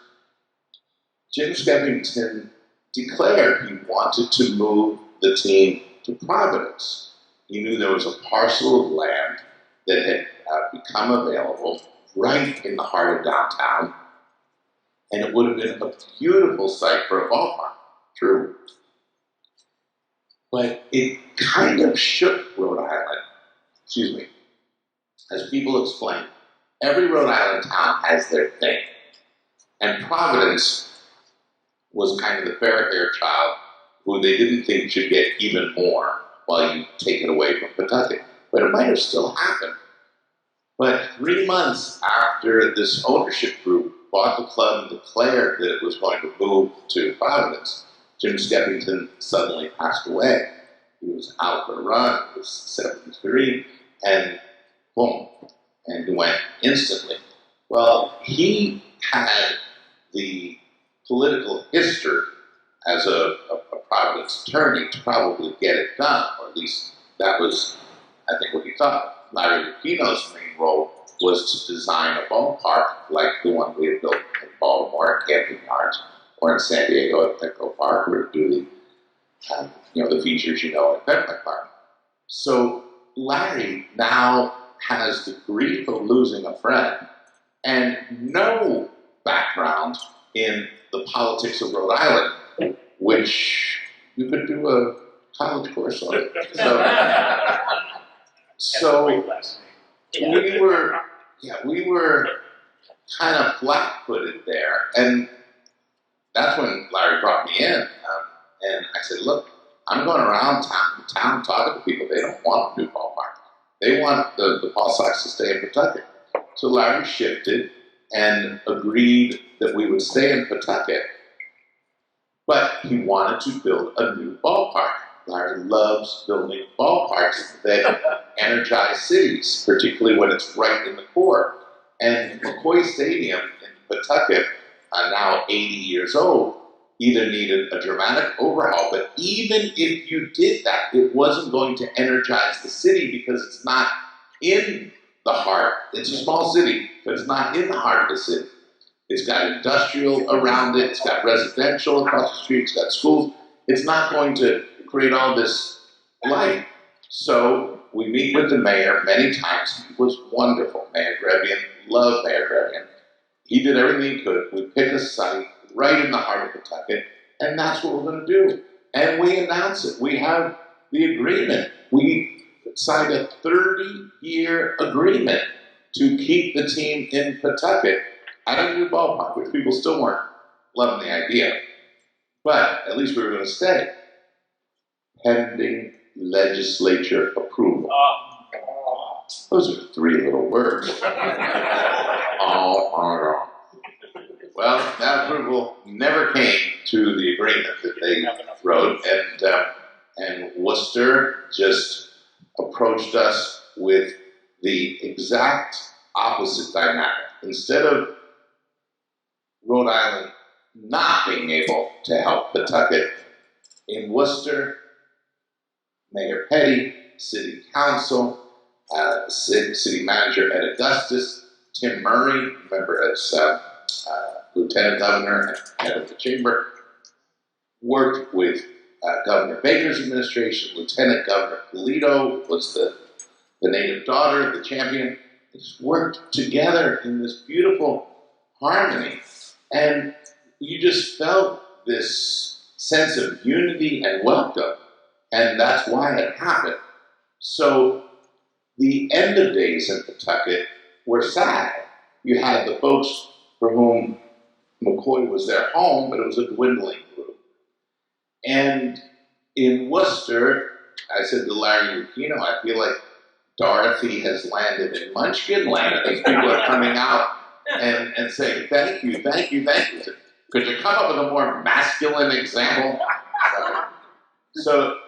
Jim Skevington declared he wanted to move the team to Providence. He knew there was a parcel of land that had become available right in the heart of downtown, and it would have been a beautiful site for a ballpark. True. But it kind of shook Rhode Island. Excuse me. As people explain, every Rhode Island town has their thing. And Providence was kind of the fair-haired child who they didn't think should get even more while you take it away from Pawtucket. But it might have still happened. But 3 months after this ownership group bought the club and declared that it was going to move to Providence, Jim Skevington suddenly passed away. He was out for a run, he was 73, and boom, and he went instantly. Well, he had the political history as a Providence attorney to probably get it done, or at least that was, I think, what he thought. Larry Lupino's main role was to design a ballpark like the one we had built in Baltimore at Camden Yards, or in San Diego at Petco Park, or to do the features at Petco Park. So Larry now has the grief of losing a friend and no background in the politics of Rhode Island, which you could do a college course on. So we were kind of flat-footed there, and that's when Larry brought me in, and I said, look, I'm going around town to town talking to people. They don't want a new ballpark. They want the Paw Sox to stay in Pawtucket. So Larry shifted and agreed that we would stay in Pawtucket, but he wanted to build a new ballpark. Larry loves building ballparks that energize cities, particularly when it's right in the core. And McCoy Stadium in Pawtucket, now 80 years old, either needed a dramatic overhaul, but even if you did that, it wasn't going to energize the city because it's not in the heart. It's a small city, but it's not in the heart of the city. It's got industrial around it, it's got residential across the street, it's got schools. It's not going to create all this light. So we meet with the mayor many times. He was wonderful. Mayor Grebian, loved Mayor Grebian. He did everything he could. We pick a site right in the heart of Pawtucket, and that's what we're going to do. And we announce it. We have the agreement. We signed a 30-year agreement to keep the team in Pawtucket at a new ballpark, which people still weren't loving the idea. But at least we were going to stay, pending legislature approval. Those are three little words. Well, that approval never came to the agreement that they wrote, and Worcester just approached us with the exact opposite dynamic. Instead of Rhode Island not being able to help Pawtucket, in Worcester, Mayor Petty, City Council, City Manager Ed Augustus, Tim Murray, remember as Lieutenant Governor and head of the Chamber, worked with Governor Baker's administration. Lieutenant Governor Polito was the native daughter, the champion. They just worked together in this beautiful harmony. And you just felt this sense of unity and welcome. And that's why it happened. So the end of days in Pawtucket were sad. You had the folks for whom McCoy was their home, but it was a dwindling group. And in Worcester, I said to Larry Lucchino, I feel like Dorothy has landed in Munchkin Land, and these people are coming out and saying, thank you, thank you, thank you. Could you come up with a more masculine example? So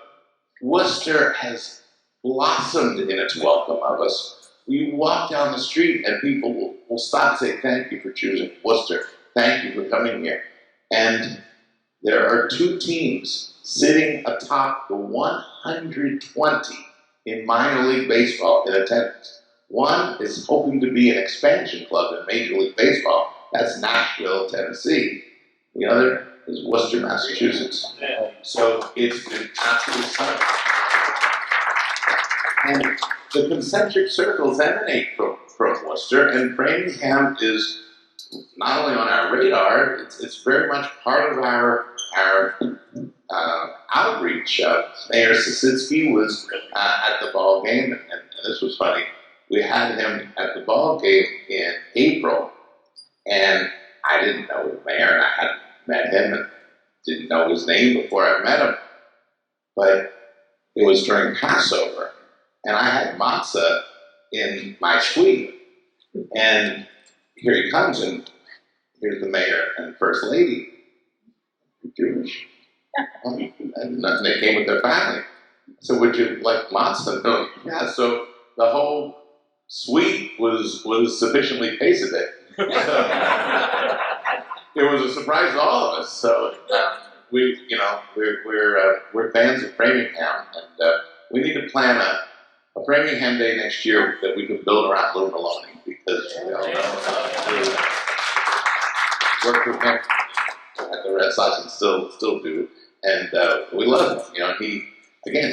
Worcester has blossomed in its welcome of us. We walk down the street and people will stop and say, thank you for choosing Worcester. Thank you for coming here. And there are two teams sitting atop the 120 in minor league baseball in attendance. One is hoping to be an expansion club in Major League Baseball. That's Nashville, Tennessee. The other is Worcester, Massachusetts. So it's been absolutely stunning. And the concentric circles emanate from Worcester, and Framingham is not only on our radar, it's very much part of our outreach. Mayor Sisitsky was at the ball game, and this was funny. We had him at the ball game in April, and I didn't know the mayor, and I hadn't met him, and didn't know his name before I met him. But it was during Passover, and I had matzah in my suite, and here he comes, and here's the mayor and first lady. Jewish. And they came with their family. So would you like matzah? No. Yeah, so the whole suite was sufficiently Pesach. So it was a surprise to all of us. So we're fans of Framingham, and we need to plan a Framingham Day next year that we can build around Lou Maloney, because we worked with him at the Red Sox and still do, and we love him.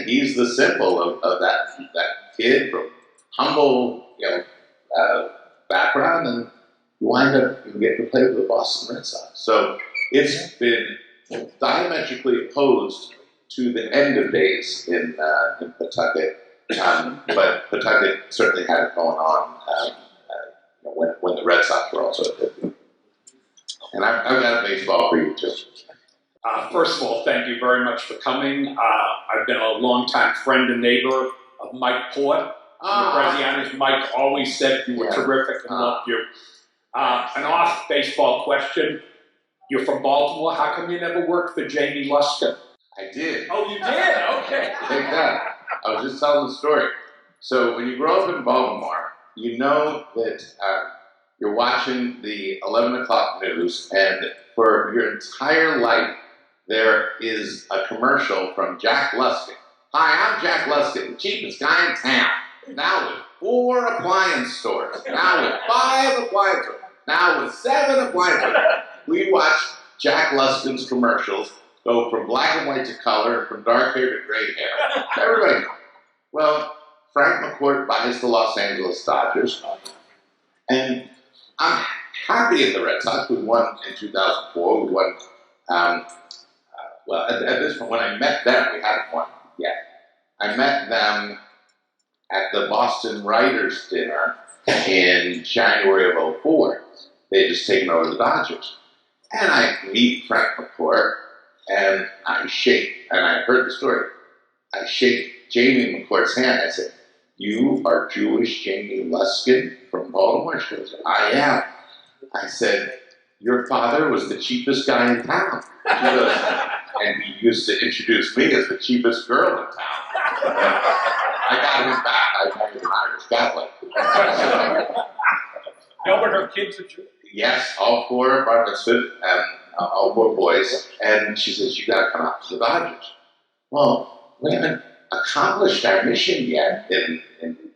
He's the symbol of that kid from humble background, and you wind up getting to play with the Boston Red Sox. So it's been diametrically opposed to the end of days in Pawtucket, but Pawtucket certainly had it going on when the Red Sox were also good. And I've got a baseball for you too. First of all, thank you very much for coming. I've been a longtime friend and neighbor of Mike Port. Mike always said you were terrific and loved you. An off baseball question. You're from Baltimore. How come you never worked for Jamie Luskin? I did. Oh, you did? Okay. Take that. I was just telling the story. So when you grow up in Baltimore, you know that you're watching the 11 o'clock news, and for your entire life, there is a commercial from Jack Luskin. Hi, I'm Jack Luskin, the cheapest guy in town. Now with 4 appliance stores. Now with 5 appliance stores. Now with 7 appliance stores. We watch Jack Luskin's commercials go from black and white to color, from dark hair to gray hair. Everybody knows. Well, Frank McCourt buys the Los Angeles Dodgers, and I'm happy at the Red Sox. We won in 2004. We won. Well, at this point, when I met them, we hadn't won yet. I met them at the Boston Writers' Dinner in January of '04. They had just taken over the Dodgers. And I meet Frank McCourt, and I shake, and I heard the story. I shake Jamie McCourt's hand. I said, "You are Jewish Jamie Luskin from Baltimore?" She goes, "I am." I said, "Your father was the cheapest guy in town." She goes, "And he used to introduce me as the cheapest girl in town." And I got him back. I married an Irish Catholic. No, but her kids are Jewish. Yes, all four bar mitzvah, and all four boys. And she says, "You got to come out to the Dodgers." Well, we haven't accomplished our mission yet in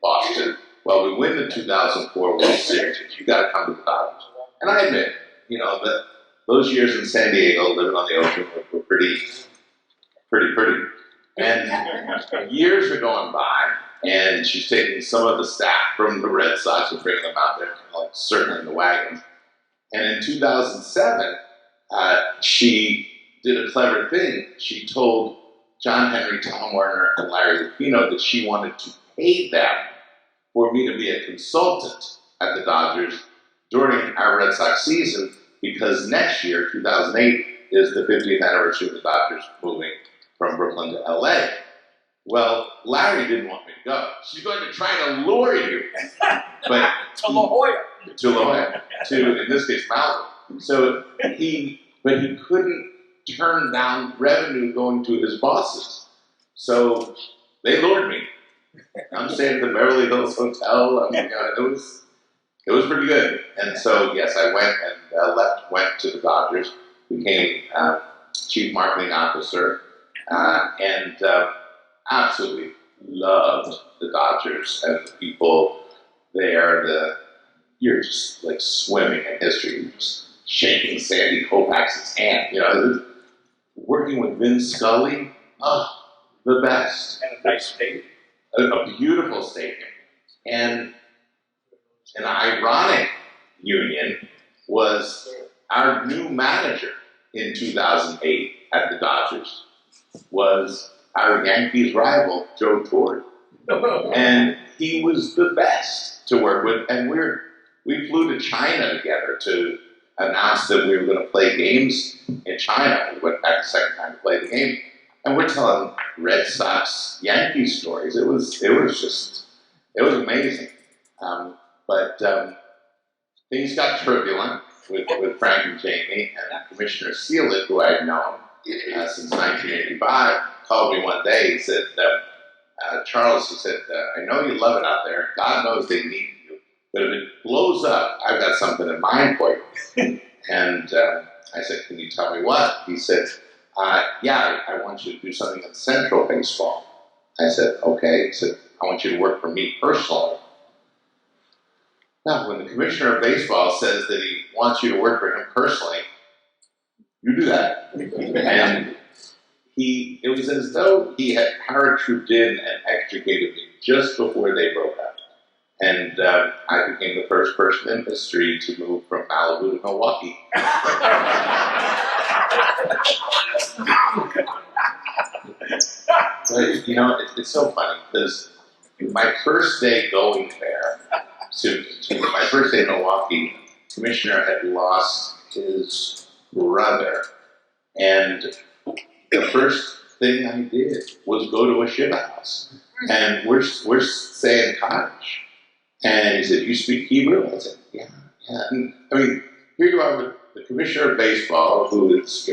Boston. Well, we win the 2004 World Series. You got to come to the Dodgers. And I admit, that those years in San Diego, living on the ocean, were pretty. And years are going by, and she's taking some of the staff from the Red Sox and bringing them out there, kind of like circling the wagons. And in 2007, she did a clever thing. She told John Henry, Tom Werner, and Larry Lupino that she wanted to pay them for me to be a consultant at the Dodgers during our Red Sox season, because next year, 2008, is the 50th anniversary of the Dodgers moving from Brooklyn to LA. Well, Larry didn't want me to go. She's going to try to lure you, but To La Jolla. to in this case Malibu. So he couldn't turn down revenue going to his bosses. So they lured me. I'm staying at the Beverly Hills Hotel. It was pretty good. And so yes, I went and went to the Dodgers, became chief marketing officer, and absolutely loved the Dodgers and the people there. You're just like swimming in history. You're just shaking Sandy Koufax's hand. Working with Vin Scully, the best. And a nice stadium. A beautiful stadium. And an ironic union was our new manager in 2008 at the Dodgers was our Yankees rival, Joe Torre. And he was the best to work with. And we flew to China together to announce that we were going to play games in China. We went back the second time to play the game. And we're telling Red Sox Yankees stories. It was amazing. But things got turbulent with Frank and Jamie, and Commissioner Seelig, who I had known since 1985, called me one day. He said, "Charles," he said, "I know you love it out there. God knows they need you. But if it blows up, I've got something in mind for you." And I said, "Can you tell me what?" He said, "Yeah, I want you to do something in Central Baseball." I said, "Okay." He said, "I want you to work for me personally." Now, when the commissioner of baseball says that he wants you to work for him personally, you do that. And it was as though he had paratrooped in and extricated me just before they broke up. And I became the first person in history to move from Malibu to Milwaukee. But, it's so funny, because my first day going there, to my first day in Milwaukee, Commissioner had lost his brother. And the first thing I did was go to a shiva house. And we're saying Kaddish. And he said, "You speak Hebrew?" I said, yeah. And, here you are with the commissioner of baseball, who is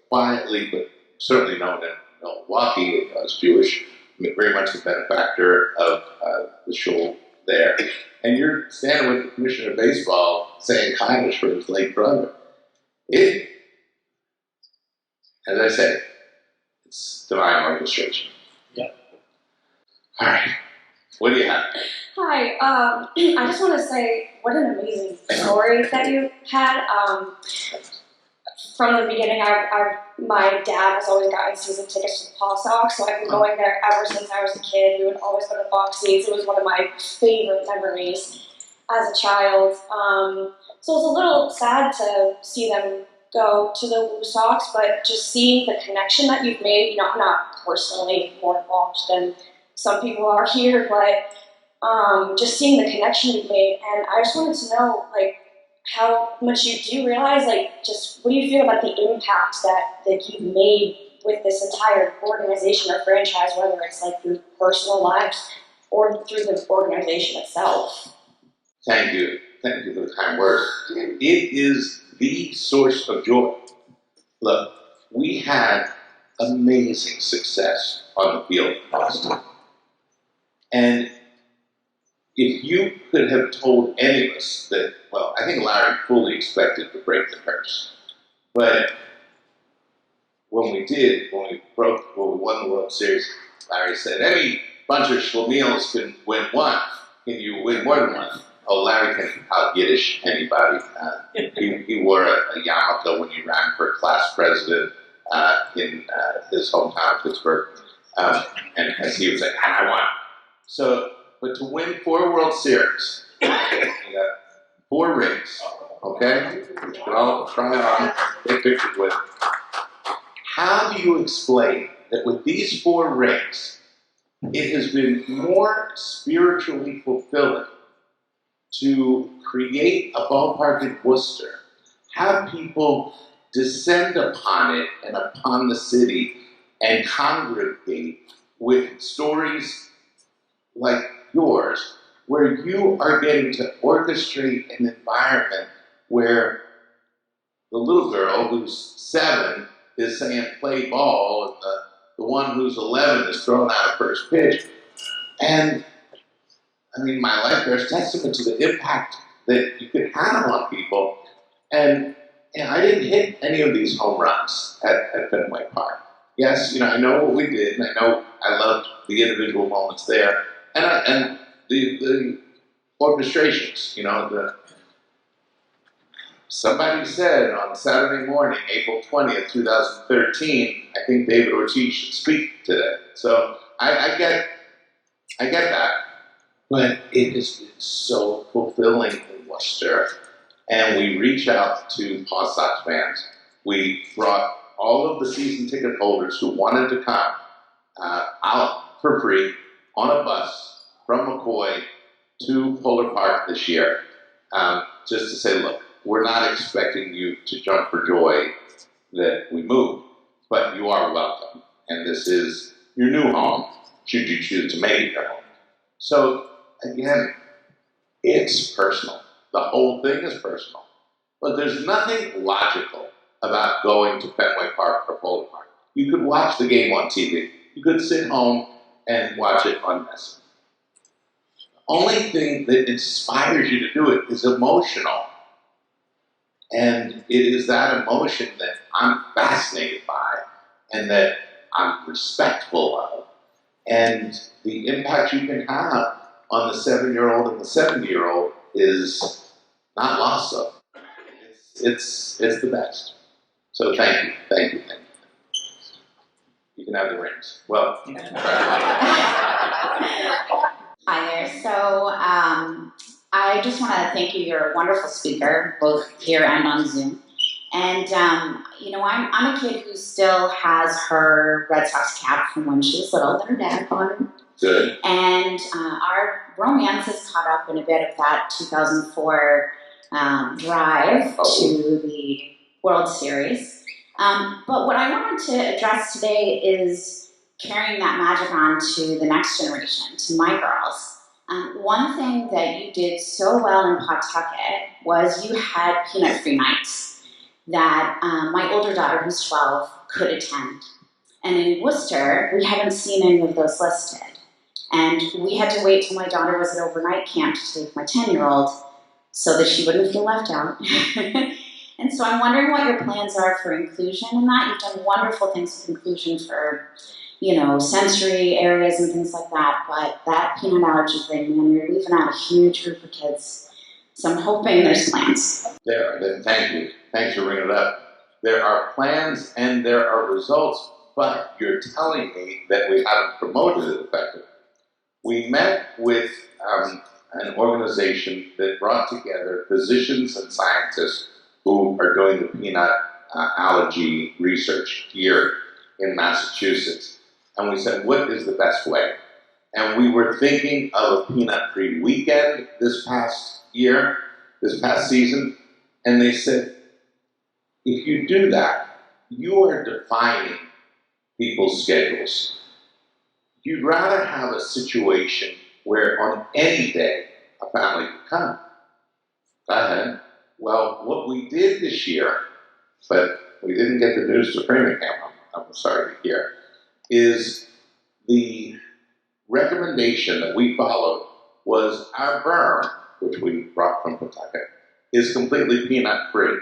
quietly, but certainly known in Milwaukee as Jewish, very much the benefactor of the shul there. And you're standing with the commissioner of baseball saying Kaddish for his late brother. As I say, it's divine orchestration. Yeah. All right. What do you have? Hi, I just want to say what an amazing story that you had. from the beginning, my dad has always gotten season tickets to the Paw Sox, so I've been going there ever since I was a kid. We would always go to the box seats. It was one of my favorite memories as a child. So it was a little sad to see them go to the Woo Sox, but just seeing the connection that you've made, you know, I'm not personally more involved than some people are here, but just seeing the connection you've made, and I just wanted to know, like, how much you do realize, like, just what do you feel about the impact that you've made with this entire organization or franchise, whether it's like through personal lives or through the organization itself? Thank you for the kind words. It is the source of joy. Look, we had amazing success on the field in Boston. And if you could have told any of us that, well, I think Larry fully expected to break the curse. But when we won the World Series, Larry said, any bunch of schlemiels can win one. Can you win more than one? Oh, Larry can out-Yiddish anybody. He wore a yarmulke when he ran for class president in his hometown, Pittsburgh. And as he would say, and I won. So, but to win 4 World Series, you got 4 rings, okay? Which we all try on, take pictures with. How do you explain that with these 4 rings, it has been more spiritually fulfilling to create a ballpark in Worcester, have people descend upon it and upon the city and congregate with stories like yours, where you are getting to orchestrate an environment where the little girl who's 7 is saying play ball, and the one who's 11 is throwing out a first pitch. And I mean, my life bears testament to the impact that you could have on people. And I didn't hit any of these home runs at Fenway Park. Yes, you know, I know what we did, and I know I loved the individual moments there, and the orchestrations. You know, somebody said on Saturday morning, April 20th, 2013, I think David Ortiz should speak today. So I get that. But it has been so fulfilling in Worcester. And we reach out to Paw Sox fans. We brought all of the season ticket holders who wanted to come out for free on a bus from McCoy to Polar Park this year, just to say, look, we're not expecting you to jump for joy that we moved, but you are welcome. And this is your new home, should you choose to make it your home. So, again, it's personal. The whole thing is personal. But there's nothing logical about going to Fenway Park or Polar Park. You could watch the game on TV. You could sit home and watch it on Messenger. The only thing that inspires you to do it is emotional. And it is that emotion that I'm fascinated by and that I'm respectful of. And the impact you can have on the 7-year-old and the 70-year-old is not lost on. It's the best. So thank you. You can have the rings. Well, Hi there. So I just want to thank you. You're a wonderful speaker, both here and on Zoom. And you know, I'm a kid who still has her Red Sox cap from when she was little that her dad bought her. good. And our romance has caught up in a bit of that 2004 drive to the World Series. But what I wanted to address today is carrying that magic on to the next generation, to my girls. One thing that you did so well in Pawtucket was you had peanut-free nights that my older daughter, who's 12, could attend. And in Worcester, we haven't seen any of those listed. And we had to wait till my daughter was at overnight camp to take my 10-year-old so that she wouldn't feel left out. And so I'm wondering what your plans are for inclusion in that. You've done wonderful things with inclusion for, you know, sensory areas and things like that. But that peanut allergy thing, man, you're leaving out a huge group of kids. So I'm hoping there's plans. There, then thank you. Thanks for bringing it up. there are plans and there are results, but you're telling me that we haven't promoted it effectively. We met with an organization that brought together physicians and scientists who are doing the peanut allergy research here in Massachusetts. And we said, what is the best way? And we were thinking of a peanut-free weekend this past season, and they said, if you do that, you are defining people's schedules. You'd rather have a situation where on any day a family could come. Go ahead. Well, what we did this year, but we didn't get the news to Framingham, I'm sorry to hear, is the recommendation that we followed was our berm, which we brought from Pawtucket, is completely peanut-free.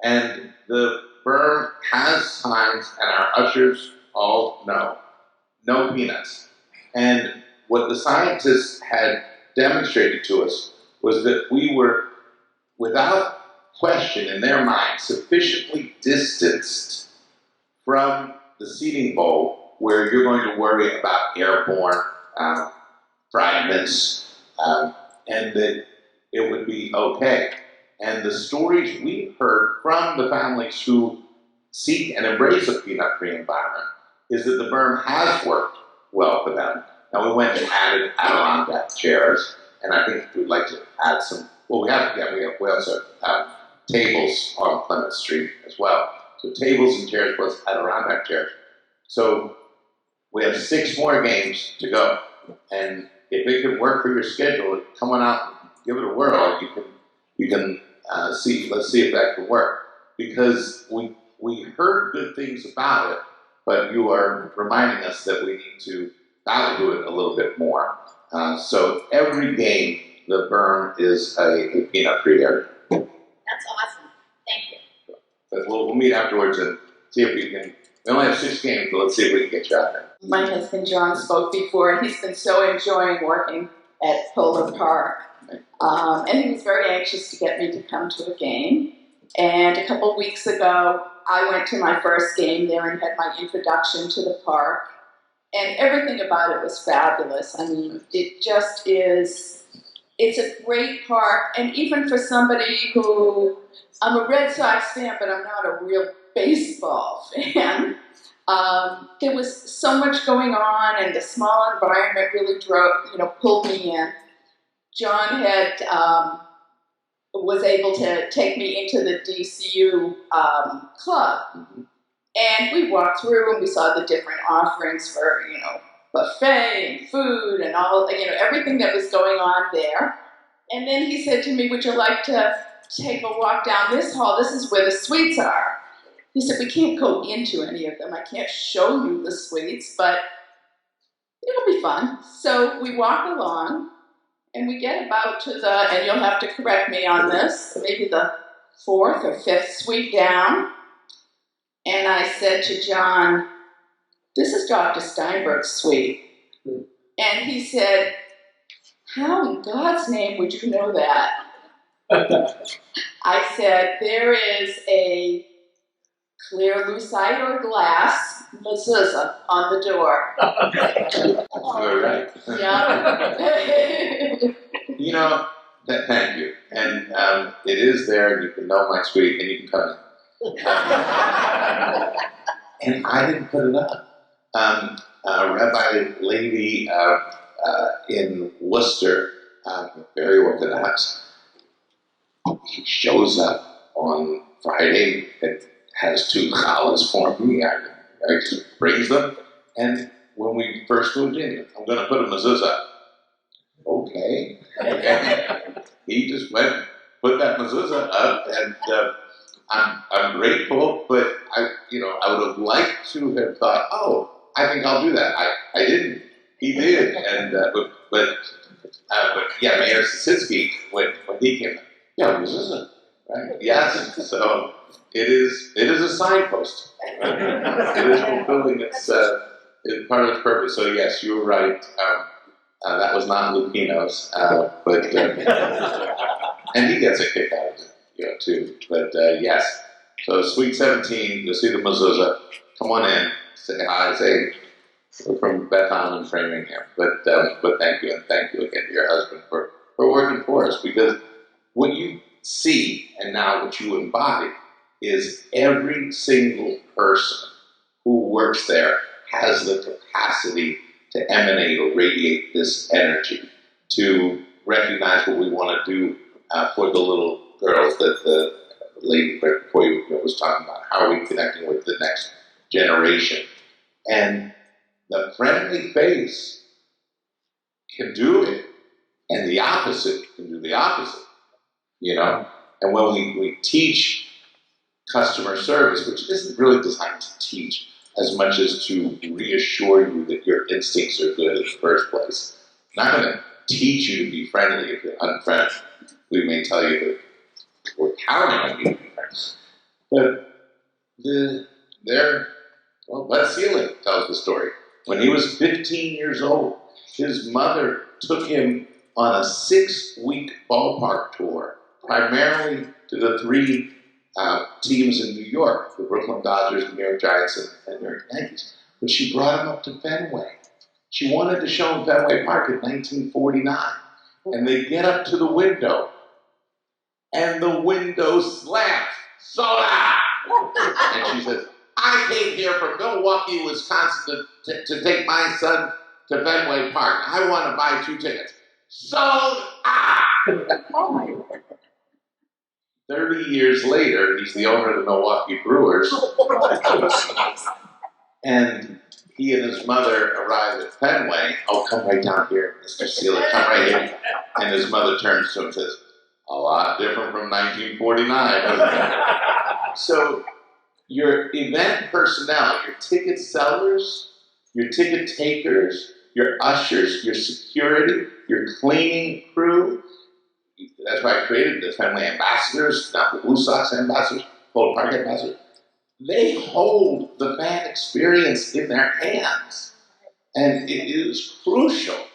And the berm has signs, and our ushers all know, no peanuts. And what the scientists had demonstrated to us was that we were, without question in their mind, sufficiently distanced from the seeding bowl where you're going to worry about airborne fragments, and that it would be okay. And the stories we heard from the families who seek and embrace a peanut-free environment is that the berm has worked well for them. Now, we went and added Adirondack chairs, and I think we'd like to add some. Well, we also have tables on Plymouth Street as well. So tables and chairs plus Adirondack chairs. So we have 6 more games to go, and if it could work for your schedule, come on out and give it a whirl. You can see. Let's see if that can work, because we heard good things about it, but you are reminding us that we need to value it a little bit more. So every game, the berm is a peanut-free area. That's awesome. Thank you. But we'll meet afterwards and see if we can. We only have 6 games, but let's see if we can get you out there. My husband John spoke before, and he's been so enjoying working at Polar Park. And he was very anxious to get me to come to a game. And a couple of weeks ago, I went to my first game there and had my introduction to the park. And everything about it was fabulous. I mean, it just is, it's a great park. And even for somebody who, I'm a Red Sox fan, but I'm not a real baseball fan. There was so much going on, and the small environment really pulled me in. John was able to take me into the DCU club, and we walked through and we saw the different offerings for, buffet and food and all, everything that was going on there. And then he said to me, would you like to take a walk down this hall? This is where the suites are. He said, we can't go into any of them. I can't show you the suites, but it'll be fun. So we walk along, and we get about to and you'll have to correct me on this, maybe the 4th or 5th suite down. And I said to John, this is Dr. Steinberg's suite. And he said, how in God's name would you know that? I said, there is a clear lucite or glass mezuzah on the door. You're right. Yeah. Thank you. And it is there, and you can know my suite, and you can come in. And I didn't put it up. A rabbi lady in Worcester, very Orthodox, he shows up on Friday and has 2 challahs for me. I just brings them, and when we first moved in, I'm going to put a mezuzah. Okay. He just went, put that mezuzah up, and I'm grateful, but I would have liked to have thought, oh, I think I'll do that. I didn't. He did, and but Mayor Sisitsky, when he came, mezuzah, right? Yes. So it is a signpost. It is fulfilling its part of its purpose. So yes, you were right. That was not Lupino's, but and he gets a kick out of it, too. But yes, So Suite 17, you'll see the mezuzah. Come on in, say hi, say we're from Beth and Framingham. But thank you, and thank you again to your husband for working for us, because what you see and now what you embody is every single person who works there has the capacity to emanate or radiate this energy, to recognize what we want to do for the little girls that the lady before you was talking about. How are we connecting with the next generation? And the friendly face can do it, and the opposite can do the opposite, And when we teach customer service, which isn't really designed to teach as much as to reassure you that your instincts are good in the first place. I'm not going to teach you to be friendly if you're unfriendly. We may tell you that we're counting on you to be friendly. But Beth Sealing tells the story. When he was 15 years old, his mother took him on a 6-week ballpark tour, primarily to the 3 teams in New York, the Brooklyn Dodgers, the New York Giants, and New York Yankees. But she brought him up to Fenway. She wanted to show him Fenway Park in 1949. And they get up to the window, and the window slams. Soda! And she says, I came here from Milwaukee, Wisconsin to take my son to Fenway Park. I want to buy 2 tickets. Soda! Oh my God. 30 years later, he's the owner of the Milwaukee Brewers. And he and his mother arrive at Fenway. Oh, come right down here, Mr. Sealer, come right here. And his mother turns to him and says, a lot different from 1949, isn't it? So your event personnel, your ticket sellers, your ticket takers, your ushers, your security, your cleaning crew, that's why I created the Fenway Ambassadors, not the Blue Sox Ambassadors, Polo Park Ambassadors. They hold the fan experience in their hands. And it is crucial,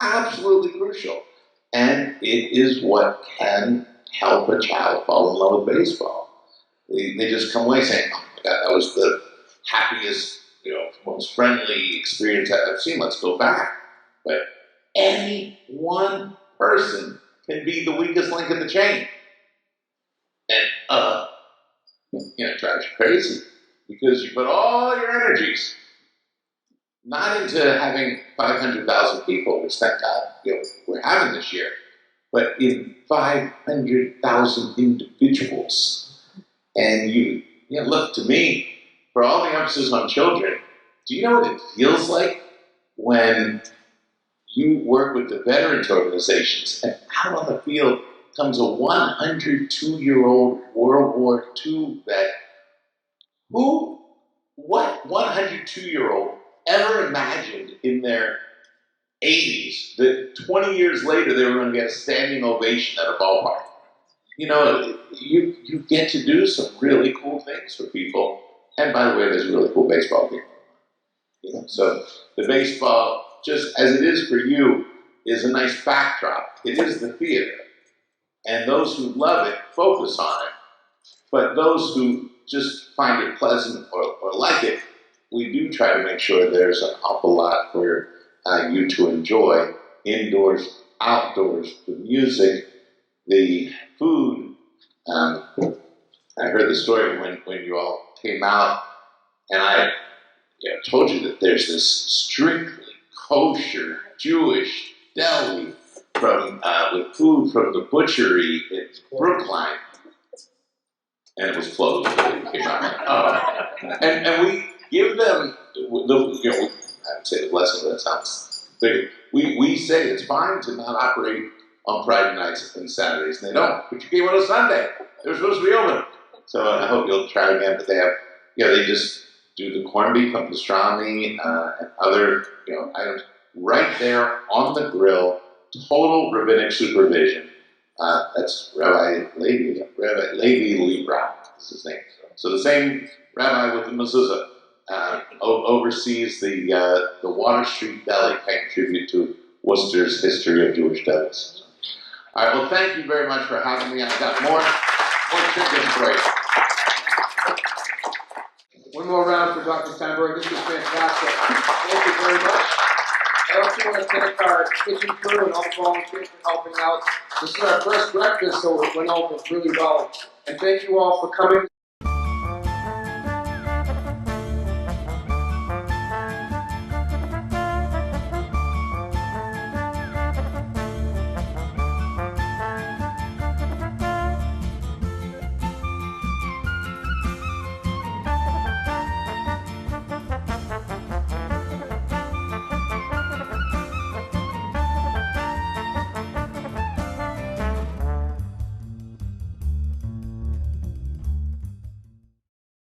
absolutely crucial. And it is what can help a child fall in love with baseball. They just come away saying, oh my God, that was the happiest, most friendly experience I've seen. Let's go back. But any one person can be the weakest link in the chain. And, it drives you crazy because you put all your energies not into having 500,000 people, which thank God we're having this year, but in 500,000 individuals. And you look to me, for all the emphasis on children, do you know what it feels like when you work with the veterans organizations and out on the field comes a 102-year-old World War II vet? What 102-year-old ever imagined in their 80s that 20 years later they were going to get a standing ovation at a ballpark? You get to do some really cool things for people. And by the way, there's a really cool baseball game. So the baseball, just as it is for you, is a nice backdrop. It is the theater. And those who love it focus on it. But those who just find it pleasant or like it, we do try to make sure there's an awful lot for you to enjoy, indoors, outdoors, the music, the food. I heard the story when you all came out, and I told you that there's this strictly kosher Jewish deli with food from the butchery in Brookline. And it was closed when it came out. And we give them I would say the blessing, that sounds big. We say it's fine to not operate on Friday nights and Saturdays, and they don't. But you came on a Sunday. They were supposed to be open. So I hope you'll try again. But they have, they just do the corned beef and pastrami and other items right there on the grill. Total rabbinic supervision. That's Rabbi Levi Libra is his name. So the same rabbi with the mezuzah oversees the Water Street Deli, paying tribute to Worcester's history of Jewish delis. All right, well, thank you very much for having me. I've got more tickets for you. Steinberg. This was fantastic. Thank you very much. I also want to thank our kitchen crew and all the volunteers for helping out. This is our first breakfast, so it went over really well. And thank you all for coming.